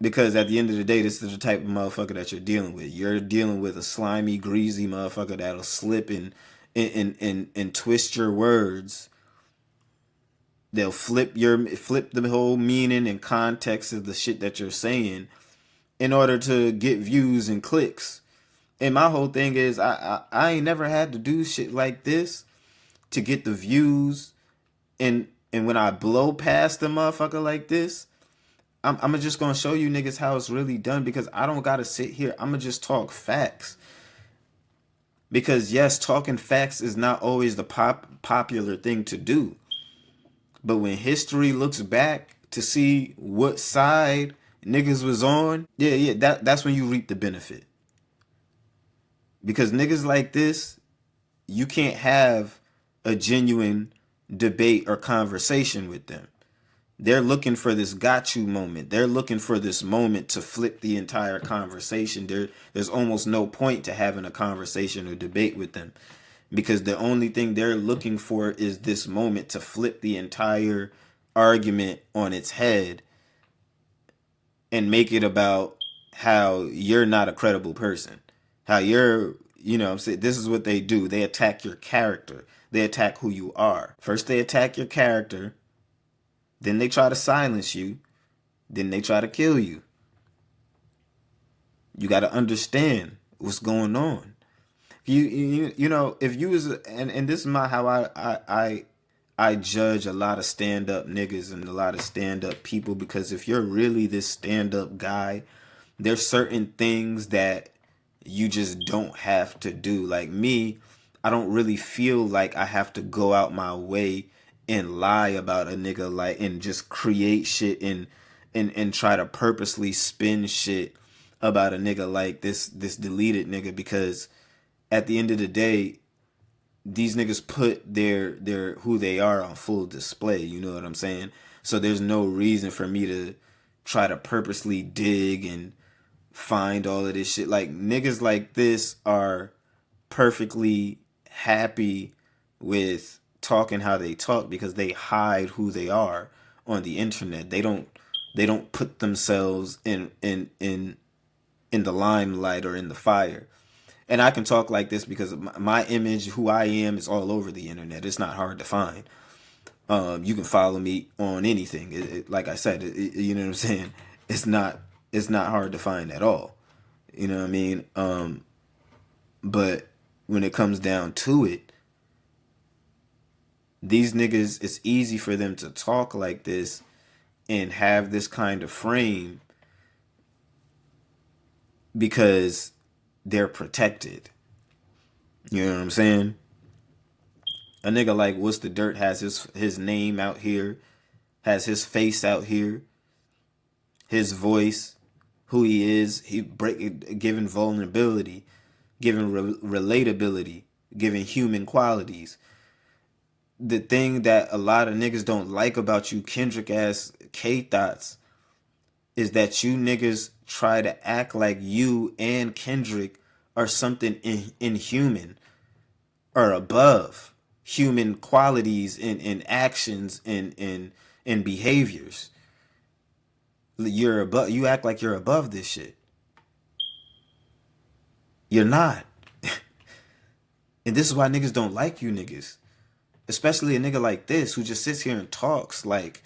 Because at the end of the day, this is the type of motherfucker that you're dealing with. You're dealing with a slimy, greasy motherfucker that'll slip and twist your words. They'll flip the whole meaning and context of the shit that you're saying in order to get views and clicks. And my whole thing is I ain't never had to do shit like this to get the views. And when I blow past a motherfucker like this, I'm just gonna show you niggas how it's really done, because I don't gotta sit here. I'm gonna just talk facts. Because yes, talking facts is not always the popular thing to do. But when history looks back to see what side niggas was on, that's when you reap the benefit. Because niggas like this, you can't have a genuine debate or conversation with them. They're looking for this got you moment. They're looking for this moment to flip the entire conversation. There's almost no point to having a conversation or debate with them, because the only thing they're looking for is this moment to flip the entire argument on its head and make it about how you're not a credible person. How you're, I'm saying, this is what they do. They attack your character. They attack who you are. First they attack your character, then they try to silence you, then they try to kill you. You got to understand what's going on. If you was, and this is my how I judge a lot of stand-up niggas and a lot of stand-up people, because if you're really this stand-up guy, there's certain things that you just don't have to do. Like me, I don't really feel like I have to go out my way and lie about a nigga, like, and just create shit and try to purposely spin shit about a nigga like this deleted nigga, because at the end of the day, these niggas put their who they are on full display, you know what I'm saying? So there's no reason for me to try to purposely dig and find all of this shit. Like, niggas like this are perfectly happy with talking how they talk because they hide who they are on the internet. They don't put themselves in the limelight or in the fire. And I can talk like this because my image, who I am, is all over the internet. It's not hard to find. You can follow me on anything. Like I said, you know what I'm saying? It's not hard to find at all. You know what I mean? But when it comes down to it, these niggas, it's easy for them to talk like this and have this kind of frame because they're protected. You know what I'm saying? A nigga like What's the Dirt has his name out here, has his face out here, his voice, who he is, giving vulnerability, giving relatability, giving human qualities. The thing that a lot of niggas don't like about you Kendrick ass K-Thots is that you niggas try to act like you and Kendrick are something inhuman or above human qualities in actions and behaviors. You act like you're above this shit. You're not. And this is why niggas don't like you niggas. Especially a nigga like this who just sits here and talks like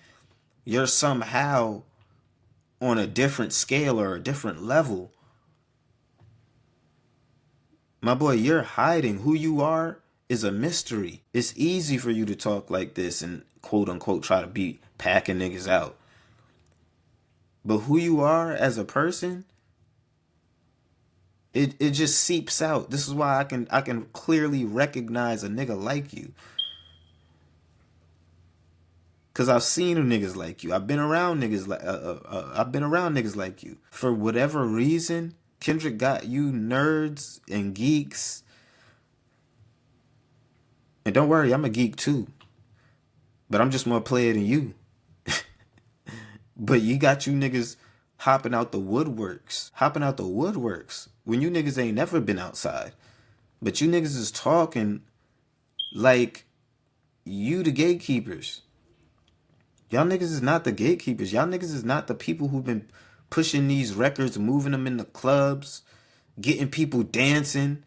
you're somehow on a different scale or a different level. My boy, you're hiding. Who you are is a mystery. It's easy for you to talk like this and quote unquote try to be packing niggas out. But who you are as a person, it just seeps out. This is why I can clearly recognize a nigga like you. Cause I've seen niggas like you. I've been around niggas like you. For whatever reason, Kendrick got you nerds and geeks. And don't worry, I'm a geek too. But I'm just more player than you. But you got you niggas hopping out the woodworks. When you niggas ain't never been outside. But you niggas is talking like you the gatekeepers. Y'all niggas is not the gatekeepers. Y'all niggas is not the people who've been pushing these records, moving them in the clubs, getting people dancing.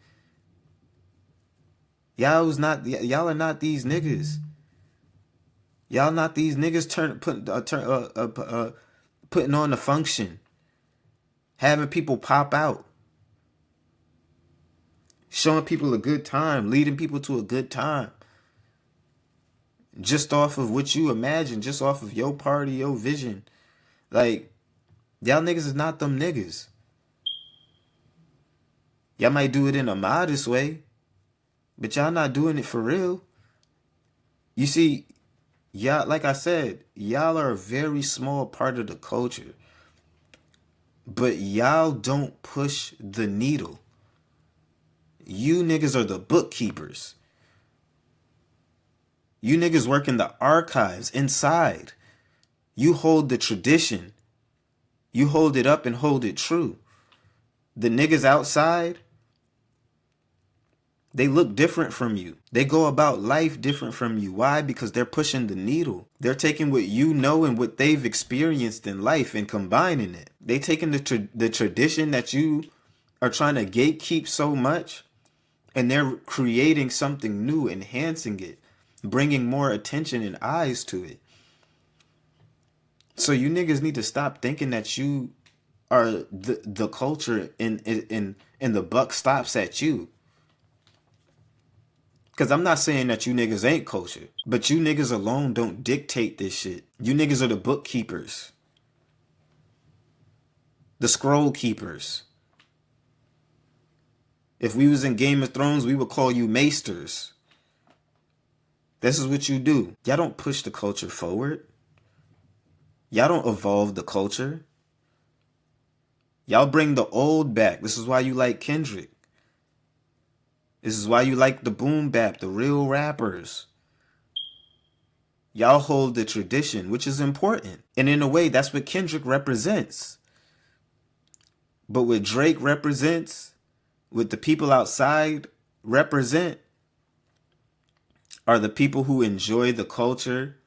Y'all are not these niggas. Y'all not these niggas putting on the function, having people pop out, showing people a good time, leading people to a good time. Just off of what you imagine, just off of your party, your vision. Like, y'all niggas is not them niggas. Y'all might do it in a modest way, but y'all not doing it for real. You see, y'all, like I said, y'all are a very small part of the culture, but y'all don't push the needle. You niggas are the bookkeepers. You niggas work in the archives inside. You hold the tradition. You hold it up and hold it true. The niggas outside, they look different from you. They go about life different from you. Why? Because they're pushing the needle. They're taking what you know and what they've experienced in life and combining it. They taking the tradition that you are trying to gatekeep so much, and they're creating something new, enhancing it, bringing more attention and eyes to it. So you niggas need to stop thinking that you are the culture and the buck stops at you. Because I'm not saying that you niggas ain't culture, but you niggas alone don't dictate this shit. You niggas are the bookkeepers, the scroll keepers. If we was in Game of Thrones, we would call you maesters. This is what you do. Y'all don't push the culture forward. Y'all don't evolve the culture. Y'all bring the old back. This is why you like Kendrick. This is why you like the boom bap, the real rappers. Y'all hold the tradition, which is important. And in a way, that's what Kendrick represents. But what Drake represents, what the people outside represent, are the people who enjoy the culture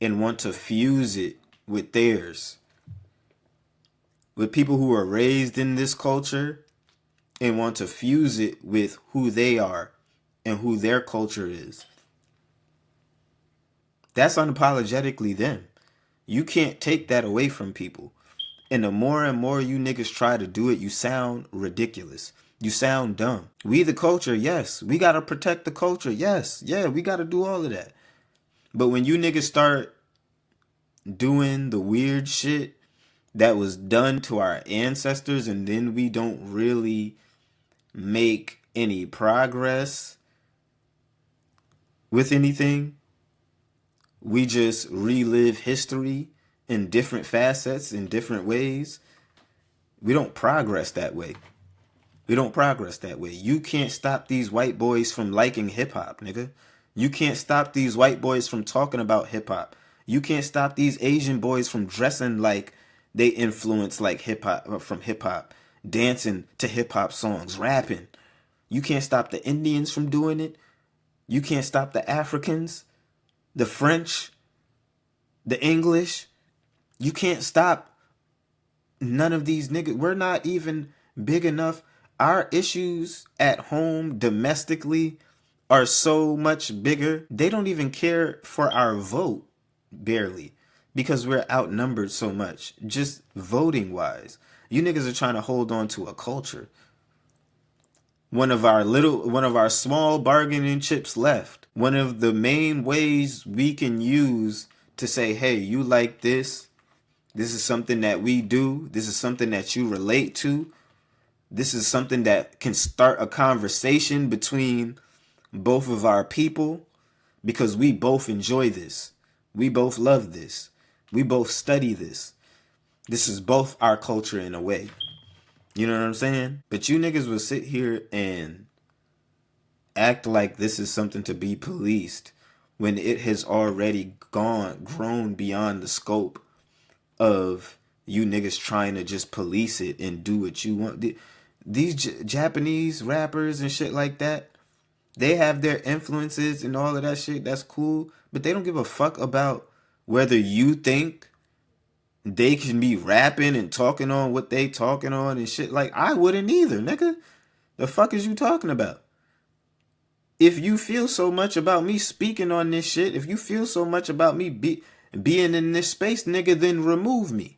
and want to fuse it with theirs. With people who are raised in this culture and want to fuse it with who they are and who their culture is. That's unapologetically them. You can't take that away from people. And the more and more you niggas try to do it, you sound ridiculous. You sound dumb. We the culture, yes. We gotta protect the culture, yes. Yeah, we gotta do all of that. But when you niggas start doing the weird shit that was done to our ancestors, and then we don't really make any progress with anything, we just relive history in different facets, in different ways. We don't progress that way. We don't progress that way. You can't stop these white boys from liking hip hop, nigga. You can't stop these white boys from talking about hip hop. You can't stop these Asian boys from dressing like they influence like hip hop, from hip hop, dancing to hip hop songs, rapping. You can't stop the Indians from doing it. You can't stop the Africans, the French, the English. You can't stop none of these niggas. We're not even big enough. Our issues at home domestically are so much bigger. They don't even care for our vote, barely, because we're outnumbered so much, just voting wise. You niggas are trying to hold on to a culture. One of our small bargaining chips left. One of the main ways we can use to say, hey, you like this? This is something that we do. This is something that you relate to. This is something that can start a conversation between both of our people, because we both enjoy this. We both love this. We both study this. This is both our culture in a way. You know what I'm saying? But you niggas will sit here and act like this is something to be policed when it has already grown beyond the scope of you niggas trying to just police it and do what you want. These Japanese rappers and shit like that, they have their influences and all of that shit. That's cool. But they don't give a fuck about whether you think they can be rapping and talking on what they talking on and shit. Like, I wouldn't either, nigga. The fuck is you talking about? If you feel so much about me speaking on this shit, if you feel so much about me being in this space, nigga, then remove me.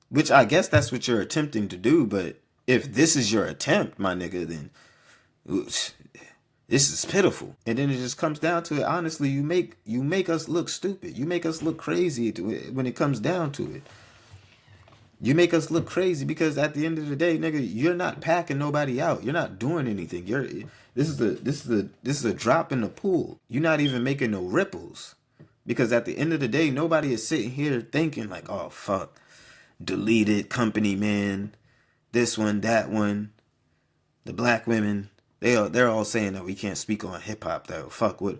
Which I guess that's what you're attempting to do, but if this is your attempt, my nigga, then this is pitiful. And then it just comes down to it. Honestly, you make us look stupid. You make us look crazy when it comes down to it. You make us look crazy because at the end of the day, nigga, you're not packing nobody out. You're not doing anything. This is a drop in the pool. You're not even making no ripples. Because at the end of the day, nobody is sitting here thinking like, oh fuck, deleted company man, this one, that one, the black women. They're all saying that we can't speak on hip hop though. Fuck, what?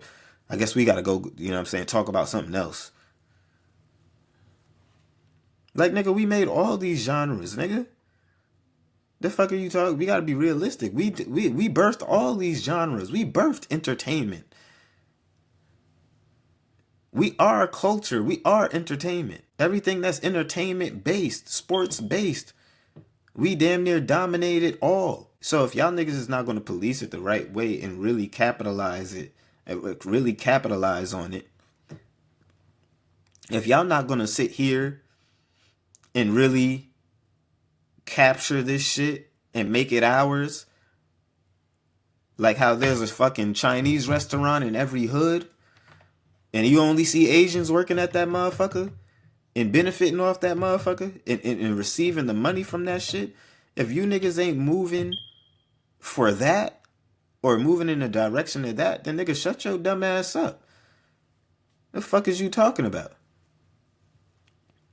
I guess we gotta go, you know what I'm saying, talk about something else. Like, nigga, we made all these genres, nigga. The fuck are you talking? We gotta be realistic. We birthed all these genres. We birthed entertainment. We are culture. We are entertainment. Everything that's entertainment based, sports based, we damn near dominated all. So if y'all niggas is not gonna police it the right way and really capitalize on it, if y'all not gonna sit here and really capture this shit and make it ours, like how there's a fucking Chinese restaurant in every hood and you only see Asians working at that motherfucker and benefiting off that motherfucker and receiving the money from that shit. If you niggas ain't moving for that or moving in the direction of that, then nigga, shut your dumb ass up. The fuck is you talking about?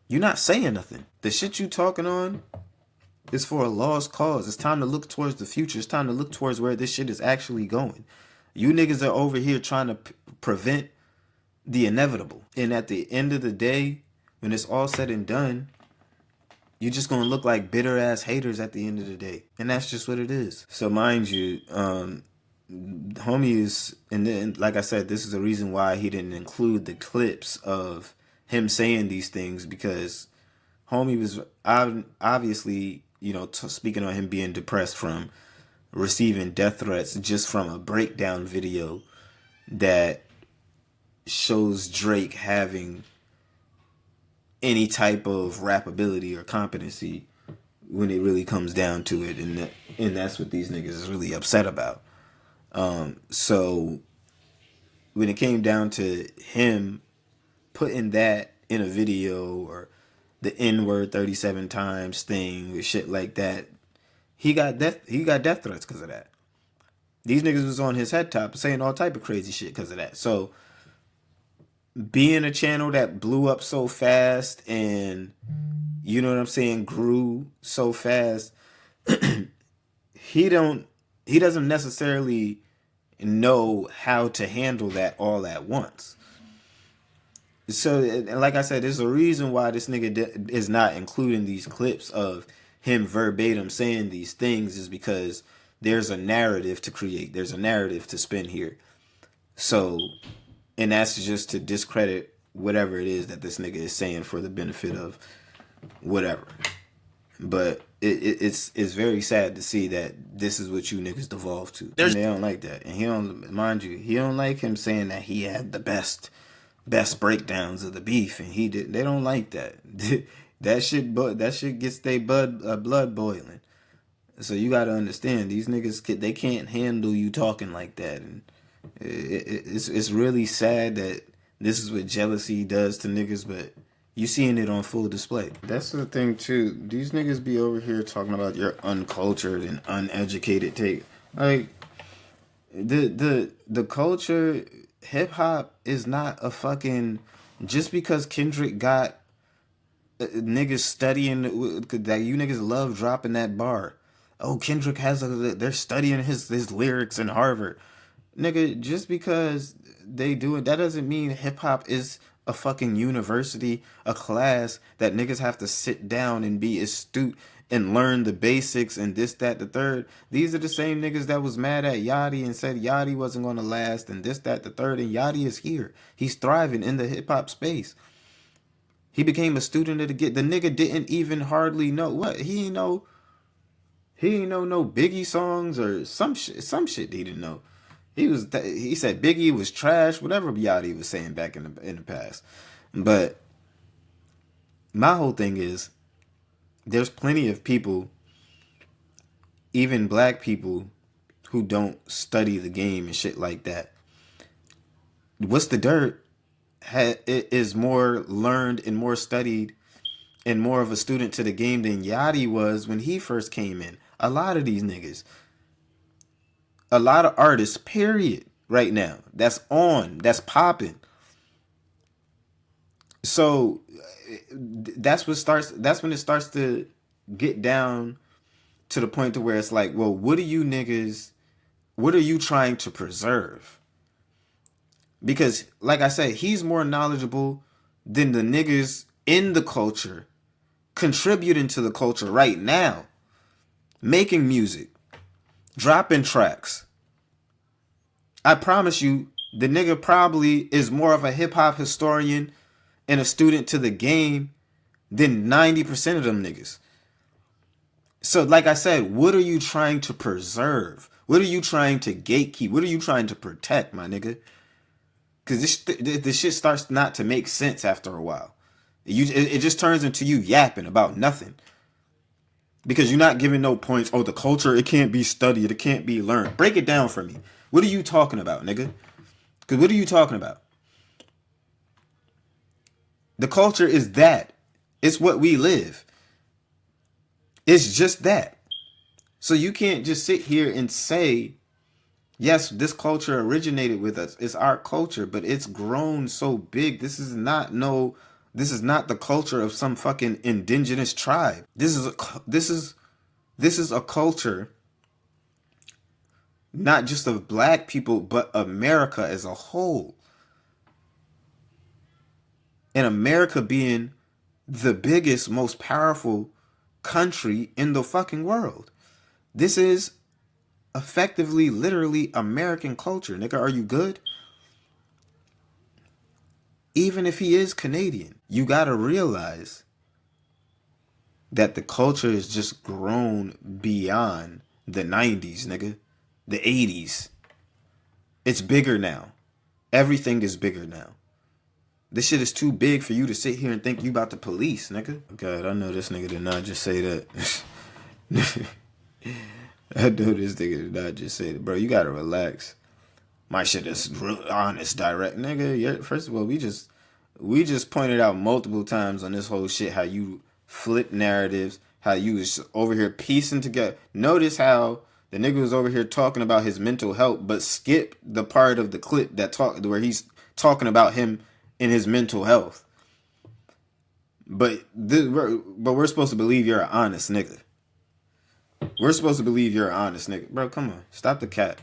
You're not saying nothing. The shit you talking on is for a lost cause. It's time to look towards the future. It's time to look towards where this shit is actually going. You niggas are over here trying to prevent the inevitable. And at the end of the day, when it's all said and done, you're just going to look like bitter ass haters at the end of the day. And that's just what it is. So mind you, homie is, and then, like I said, this is the reason why he didn't include the clips of him saying these things, because homie was obviously, you know, speaking on him being depressed from receiving death threats just from a breakdown video that shows Drake having any type of rap ability or competency when it really comes down to it, and that's what these niggas is really upset about. So when it came down to him putting that in a video, or the N-word 37 times thing or shit like that, he got death threats because of that. These niggas was on his head top saying all type of crazy shit because of that. So being a channel that blew up so fast and, you know what I'm saying, grew so fast, he doesn't necessarily know how to handle that all at once. So, like I said, there's a reason why this nigga is not including these clips of him verbatim saying these things, is because there's a narrative to create. There's a narrative to spin here. So, and that's just to discredit whatever it is that this nigga is saying for the benefit of whatever. But it's very sad to see that this is what you niggas devolve to. And they don't like that. And he don't like him saying that he had the best breakdowns of the beef, and they don't like that. that shit gets their blood boiling. So you got to understand, these niggas, they can't handle you talking like that. And it's really sad that this is what jealousy does to niggas, but you seeing it on full display. That's the thing too. These niggas be over here talking about your uncultured and uneducated take. Like, the culture, hip hop is not a fucking, just because Kendrick got niggas studying that, you niggas love dropping that bar. Oh, Kendrick they're studying his lyrics in Harvard. Nigga, just because they do it, that doesn't mean hip hop is a fucking university, a class that niggas have to sit down and be astute and learn the basics and this, that, the third. These are the same niggas that was mad at Yachty and said Yachty wasn't going to last and this, that, the third. And Yachty is here. He's thriving in the hip hop space. He became a student of the get. The nigga didn't even hardly know what he ain't know. He ain't know no Biggie songs or some shit. Some shit he didn't know. He said Biggie was trash. Whatever Yachty was saying back in the past. But my whole thing is, there's plenty of people, even black people, who don't study the game and shit like that. What's the Dirt is more learned and more studied and more of a student to the game than Yachty was when he first came in. A lot of these niggas, a lot of artists, period, right now, that's popping. So that's when it starts to get down to the point to where it's like, well, what are you trying to preserve? Because, like I said, he's more knowledgeable than the niggas in the culture, contributing to the culture right now, making music, dropping tracks. I promise you, the nigga probably is more of a hip-hop historian and a student to the game than 90% of them niggas. So, like I said, what are you trying to preserve? What are you trying to gatekeep? What are you trying to protect, my nigga? Because this shit starts not to make sense after a while. It just turns into you yapping about nothing. Because you're not giving no points. Oh, the culture, it can't be studied. It can't be learned. Break it down for me. What are you talking about, nigga? Because what are you talking about? The culture is that. It's what we live. It's just that. So you can't just sit here and say, yes, this culture originated with us. It's our culture, but it's grown so big. This is not the culture of some fucking indigenous tribe. This is a culture not just of black people, but America as a whole. And America being the biggest, most powerful country in the fucking world. This is effectively, literally American culture. Nigga, are you good? Even if he is Canadian, you gotta realize that the culture has just grown beyond the 90s, nigga. The 80s. It's bigger now. Everything is bigger now. This shit is too big for you to sit here and think you about the police, nigga. God, I know this nigga did not just say that. I know this nigga did not just say that. Bro, you gotta relax. My shit is real honest, direct. Nigga, first of all, we just pointed out multiple times on this whole shit how you flip narratives, how you was over here piecing together. Notice how the nigga was over here talking about his mental health, but skip the part of the clip where he's talking about him in his mental health. But we're supposed to believe you're an honest nigga. We're supposed to believe you're an honest nigga. Bro, come on. Stop the cap.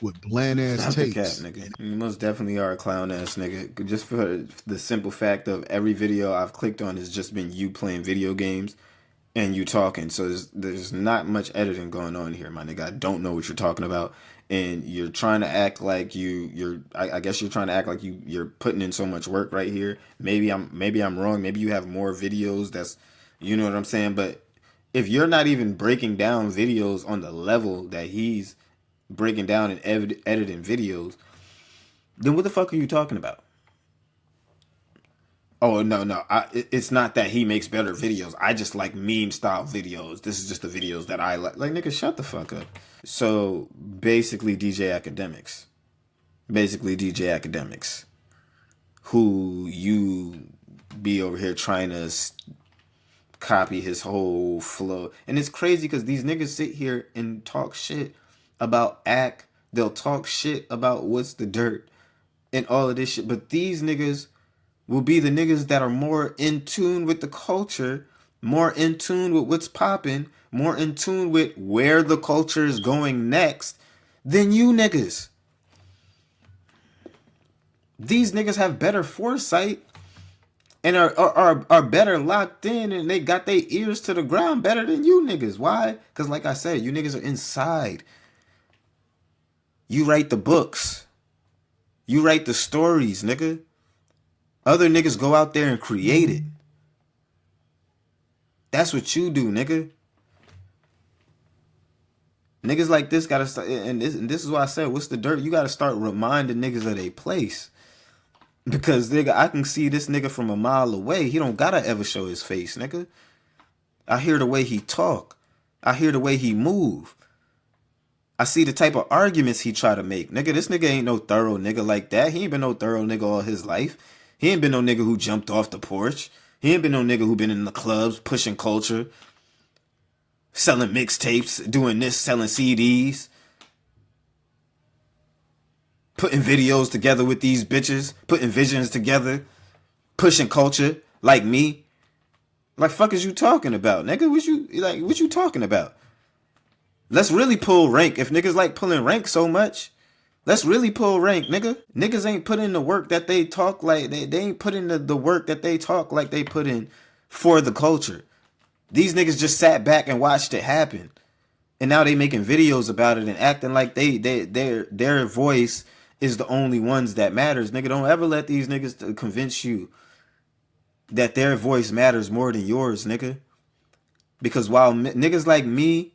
With bland ass Stop takes. the cap, nigga. You most definitely are a clown ass nigga. Just for the simple fact of every video I've clicked on has just been you playing video games and you talking. So there's not much editing going on here, my nigga. I don't know what you're talking about. And you're trying to act like I guess you're trying to act like you're putting in so much work right here. Maybe I'm wrong. Maybe you have more videos that's, you know what I'm saying? But if you're not even breaking down videos on the level that he's breaking down and editing videos, then what the fuck are you talking about? Oh, no. It's not that he makes better videos. I just like meme style videos. This is just the videos that I like. Like, nigga, shut the fuck up. So, basically DJ Academics. Who you be over here trying to copy his whole flow. And it's crazy because these niggas sit here and talk shit about Ack. They'll talk shit about What's the Dirt and all of this shit. But these niggas will be the niggas that are more in tune with the culture, more in tune with what's popping, more in tune with where the culture is going next than you niggas. These niggas have better foresight and are better locked in, and they got their ears to the ground better than you niggas. Why? Because like I said, you niggas are inside. You write the books. You write the stories, nigga. Other niggas go out there and create it. That's what you do, nigga. Niggas like this gotta start, and this is why I said, what's the dirt? You gotta start reminding niggas of their place. Because nigga, I can see this nigga from a mile away. He don't gotta ever show his face, nigga. I hear the way he talk. I hear the way he move. I see the type of arguments he try to make. Nigga, this nigga ain't no thorough nigga like that. He ain't been no thorough nigga all his life. He ain't been no nigga who jumped off the porch. He ain't been no nigga who been in the clubs, pushing culture, selling mixtapes, doing this, selling CDs, putting videos together with these bitches, putting visions together, pushing culture like me. Like, fuck is you talking about, nigga? What you talking about? Let's really pull rank. If niggas like pulling rank so much, let's really pull rank, nigga. Niggas ain't put in the work that they talk like. They ain't put in the work that they talk like they put in for the culture. These niggas just sat back and watched it happen. And now they making videos about it and acting like their voice is the only ones that matters. Nigga, don't ever let these niggas convince you that their voice matters more than yours, nigga. Because while niggas like me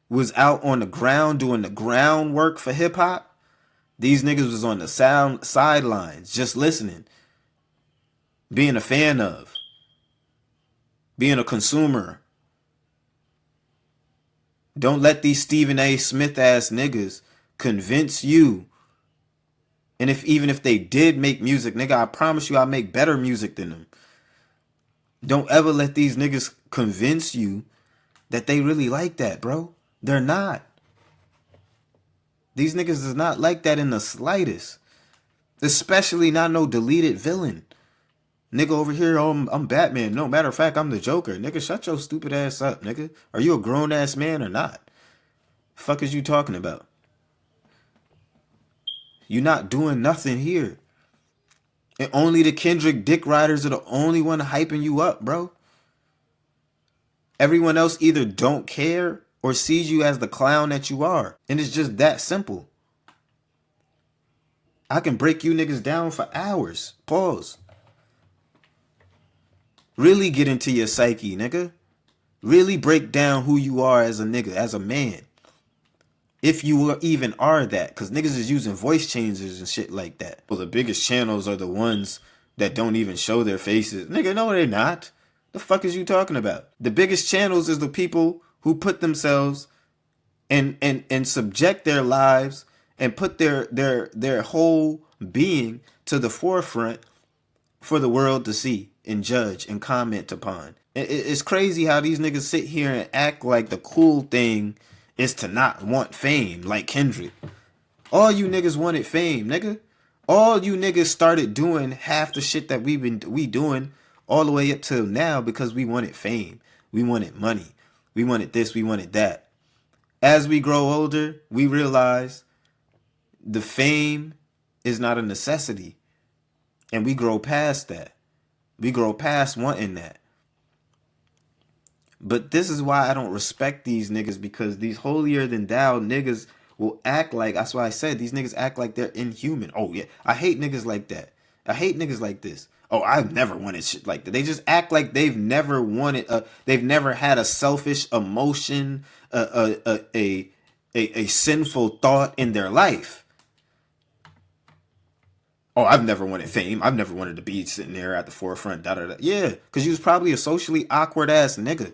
was out on the ground doing the groundwork for hip hop, these niggas was on the sidelines just listening, being a fan of, being a consumer. Don't let these Stephen A. Smith ass niggas convince you. And even if they did make music, nigga, I promise you I'll make better music than them. Don't ever let these niggas convince you that they really like that, bro. They're not. These niggas is not like that in the slightest. Especially not no deleted villain. Nigga over here, oh, I'm Batman. No, matter of fact, I'm the Joker. Nigga, shut your stupid ass up, nigga. Are you a grown ass man or not? Fuck is you talking about? You not doing nothing here. And only the Kendrick dick riders are the only one hyping you up, bro. Everyone else either don't care or sees you as the clown that you are. And it's just that simple. I can break you niggas down for hours. Pause. Really get into your psyche, nigga. Really break down who you are as a nigga, as a man. If you even are that. Because niggas is using voice changers and shit like that. Well, the biggest channels are the ones that don't even show their faces. Nigga, no, they're not. The fuck is you talking about? The biggest channels is the people who put themselves and subject their lives and put their whole being to the forefront for the world to see and judge and comment upon. It's crazy how these niggas sit here and act like the cool thing is to not want fame, like Kendrick. All you niggas wanted fame, nigga. All you niggas started doing half the shit that we doing all the way up till now because we wanted fame. We wanted money. We wanted this, we wanted that. As we grow older, we realize the fame is not a necessity. And we grow past that. We grow past wanting that. But this is why I don't respect these niggas, because these holier than thou niggas will act like, that's why I said these niggas act like they're inhuman. Oh yeah, I hate niggas like that. I hate niggas like this. Oh, I've never wanted shit like that. They just act like they've never wanted they've never had a selfish emotion, a sinful thought in their life. Oh, I've never wanted fame. I've never wanted to be sitting there at the forefront. Da, da, da. Yeah, because you was probably a socially awkward ass nigga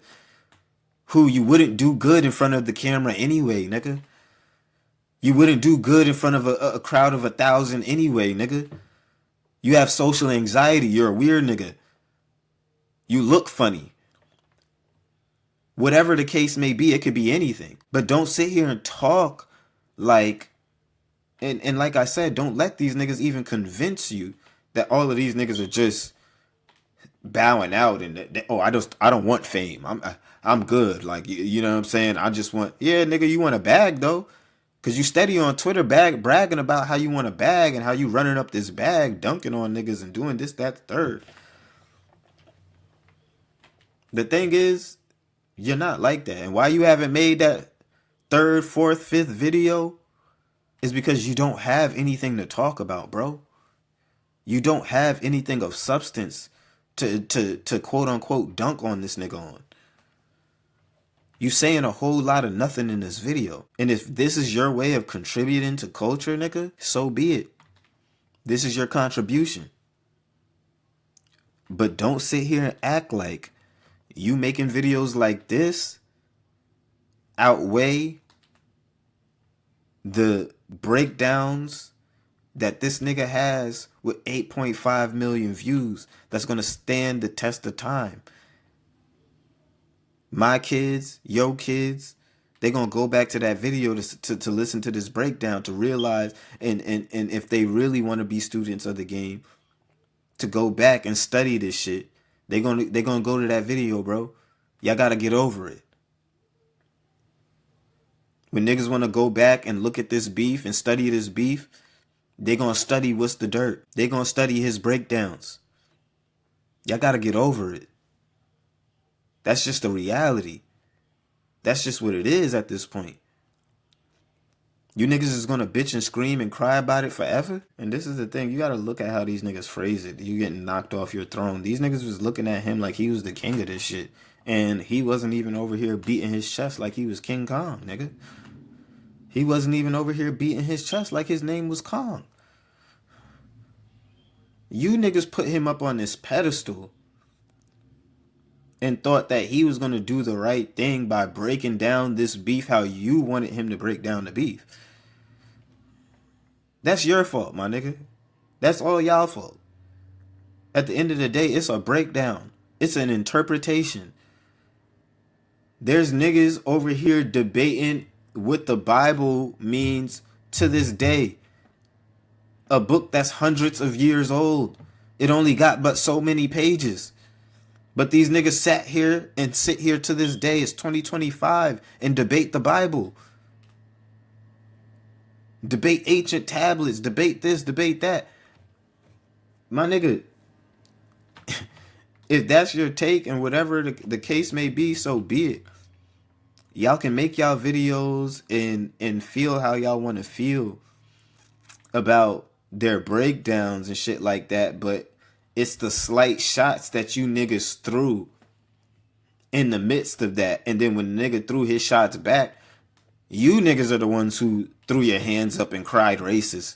who you wouldn't do good in front of the camera anyway, nigga. You wouldn't do good in front of a crowd of 1,000 anyway, nigga. You have social anxiety. You're a weird nigga. You look funny. Whatever the case may be, it could be anything. But don't sit here and talk like, and like I said, don't let these niggas even convince you that all of these niggas are just bowing out and oh, I don't want fame. I'm good. Like, you know what I'm saying? I just want, yeah, nigga, you want a bag though. Cause you steady on Twitter bragging about how you want a bag and how you running up this bag, dunking on niggas and doing this, that, the third. The thing is, you're not like that. And why you haven't made that third, fourth, fifth video is because you don't have anything to talk about, bro. You don't have anything of substance to quote unquote dunk on this nigga on. You saying a whole lot of nothing in this video. And if this is your way of contributing to culture, nigga, so be it. This is your contribution. But don't sit here and act like you making videos like this outweigh the breakdowns that this nigga has with 8.5 million views that's going to stand the test of time. My kids, your kids, they're going to go back to that video to listen to this breakdown, to realize, and if they really want to be students of the game, to go back and study this shit, they're gonna go to that video, bro. Y'all got to get over it. When niggas want to go back and look at this beef and study this beef, they going to study what's the dirt. They going to study his breakdowns. Y'all got to get over it. That's just the reality. That's just what it is at this point. You niggas is going to bitch and scream and cry about it forever? And this is the thing. You got to look at how these niggas phrase it. You getting knocked off your throne. These niggas was looking at him like he was the king of this shit. And he wasn't even over here beating his chest like he was King Kong, nigga. He wasn't even over here beating his chest like his name was Kong. You niggas put him up on this pedestal and thought that he was going to do the right thing by breaking down this beef how you wanted him to break down the beef. That's your fault, my nigga. That's all y'all fault. At the end of the day, it's a breakdown. It's an interpretation. There's niggas over here debating what the Bible means to this day. A book that's hundreds of years old. It only got but so many pages. But these niggas sit here to this day, it's 2025, and debate the Bible. Debate ancient tablets, debate this, debate that. My nigga, if that's your take and whatever the case may be, so be it. Y'all can make y'all videos and feel how y'all want to feel about their breakdowns and shit like that, but it's the slight shots that you niggas threw in the midst of that. And then when the nigga threw his shots back, you niggas are the ones who threw your hands up and cried racist.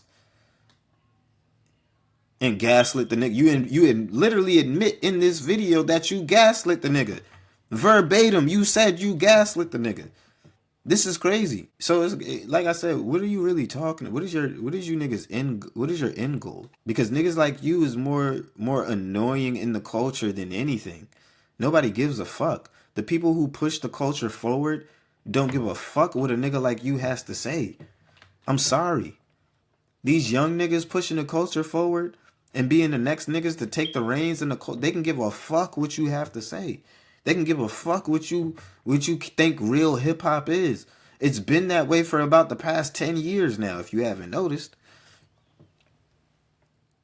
And gaslit the nigga. You literally admit in this video that you gaslit the nigga. Verbatim, you said you gaslit the nigga. This is crazy. So it's like I said, what are you really talking? What is your end goal? Because niggas like you is more annoying in the culture than anything. Nobody gives a fuck. The people who push the culture forward don't give a fuck what a nigga like you has to say. I'm sorry. These young niggas pushing the culture forward and being the next niggas to take the reins in the culture, they can give a fuck what you have to say. They can give a fuck what you think real hip hop is. It's been that way for about the past 10 years now, if you haven't noticed.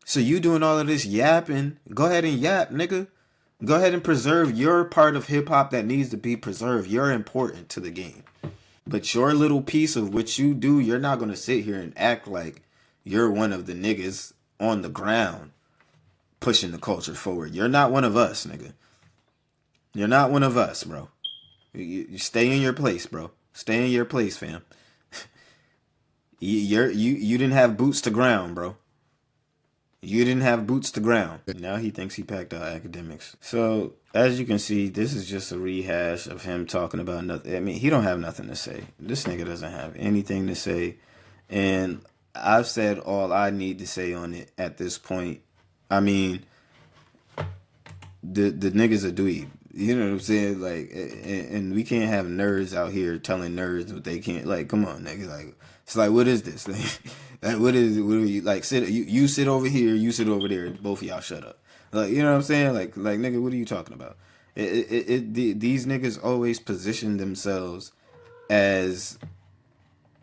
So you doing all of this yapping, go ahead and yap, nigga. Go ahead and preserve your part of hip hop that needs to be preserved. You're important to the game. But your little piece of what you do, you're not going to sit here and act like you're one of the niggas on the ground pushing the culture forward. You're not one of us, nigga. You're not one of us, bro. You stay in your place, bro. Stay in your place, fam. You didn't have boots to ground, bro. You didn't have boots to ground. Now he thinks he packed out academics. So as you can see, this is just a rehash of him talking about nothing. I mean, he don't have nothing to say. This nigga doesn't have anything to say, and I've said all I need to say on it at this point. I mean, the niggas are dweeb. You know what I'm saying? Like, and we can't have nerds out here telling nerds what they can't. Like, come on, nigga. Like, it's like, what is this? Like, what are you like? You sit over here, you sit over there. Both of y'all shut up. Like, you know what I'm saying? Like, nigga, what are you talking about? These niggas always position themselves as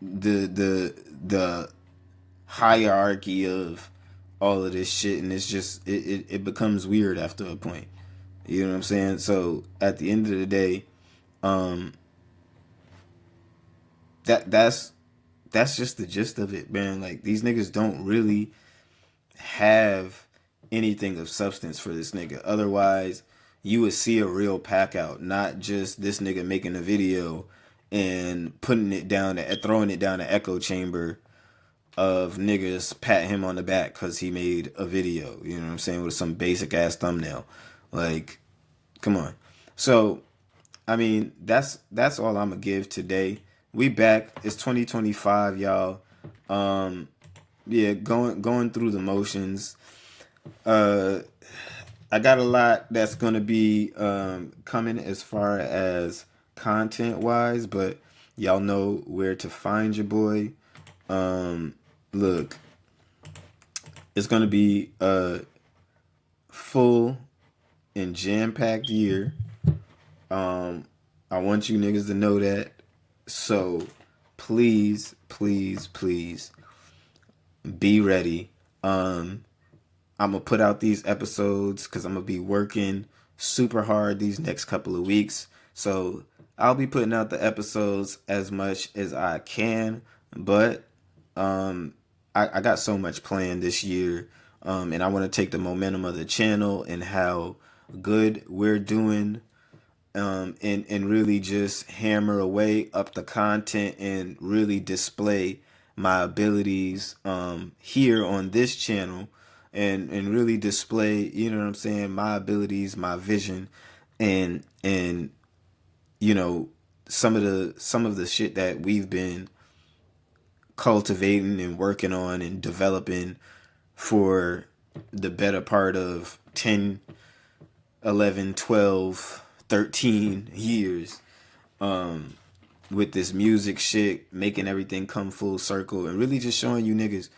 the hierarchy of all of this shit, and it's just it becomes weird after a point. You know what I'm saying? So at the end of the day, that's just the gist of it, man. Like, these niggas don't really have anything of substance for this nigga. Otherwise, you would see a real pack out, not just this nigga making a video and putting it down, throwing it down the echo chamber of niggas pat him on the back because he made a video. You know what I'm saying? With some basic ass thumbnail. Like, come on. So, I mean, that's all I'm gonna give today. We back. It's 2025, y'all. Yeah, going through the motions. I got a lot that's gonna be coming as far as content wise, but y'all know where to find your boy. Look, it's gonna be a full and jam-packed year. I want you niggas to know that. So please, please, please be ready. I'm gonna put out these episodes because I'm gonna be working super hard these next couple of weeks. So I'll be putting out the episodes as much as I can, but I got so much planned this year, and I want to take the momentum of the channel and how good we're doing, and really just hammer away up the content and really display my abilities here on this channel, and really display, you know what I'm saying, my abilities, my vision, and you know, some of the shit that we've been cultivating and working on and developing for the better part of 10, 11, 12, 13 years, with this music shit, making everything come full circle, and really just showing you niggas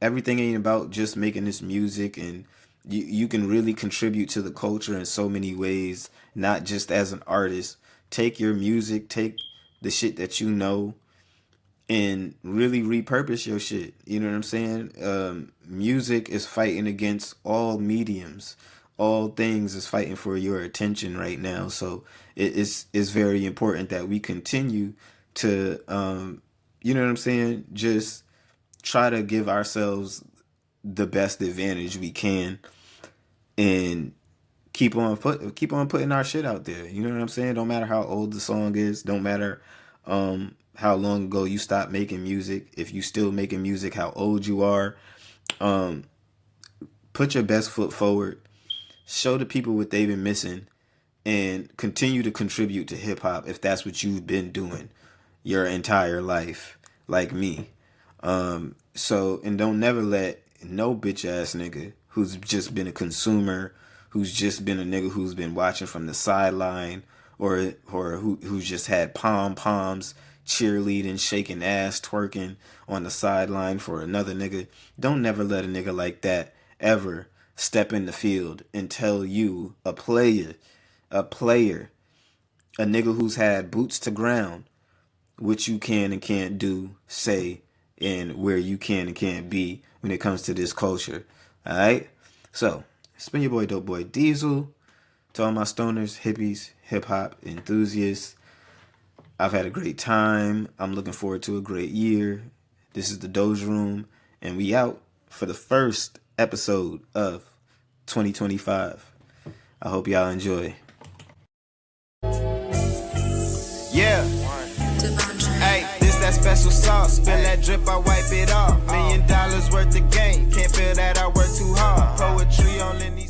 everything ain't about just making this music, and you can really contribute to the culture in so many ways, not just as an artist. Take your music, take the shit that you know, and really repurpose your shit. You know what I'm saying? Music is fighting against all mediums. All things is fighting for your attention right now. So it's very important that we continue to, you know what I'm saying, just try to give ourselves the best advantage we can, and keep on putting our shit out there. You know what I'm saying? Don't matter how old the song is. Don't matter how long ago you stopped making music. If you still making music, how old you are. Put your best foot forward. Show the people what they've been missing, and continue to contribute to hip hop if that's what you've been doing your entire life, like me. So, and don't never let no bitch ass nigga who's just been a consumer, who's just been a nigga who's been watching from the sideline, or who's just had pom-poms, cheerleading, shaking ass, twerking on the sideline for another nigga. Don't never let a nigga like that ever step in the field and tell you, a player, a nigga who's had boots to ground, what you can and can't do, say, and where you can and can't be when it comes to this culture. Alright? So, it's been your boy Dope Boy Diesel. To all my stoners, hippies, hip-hop enthusiasts, I've had a great time. I'm looking forward to a great year. This is the Doja Room, and we out for the first episode of 2025. I hope y'all enjoy. Yeah. Hey, this that special sauce. Spill that drip, I wipe it off. $1 million worth of game. Can't feel that I work too hard. Poetry only need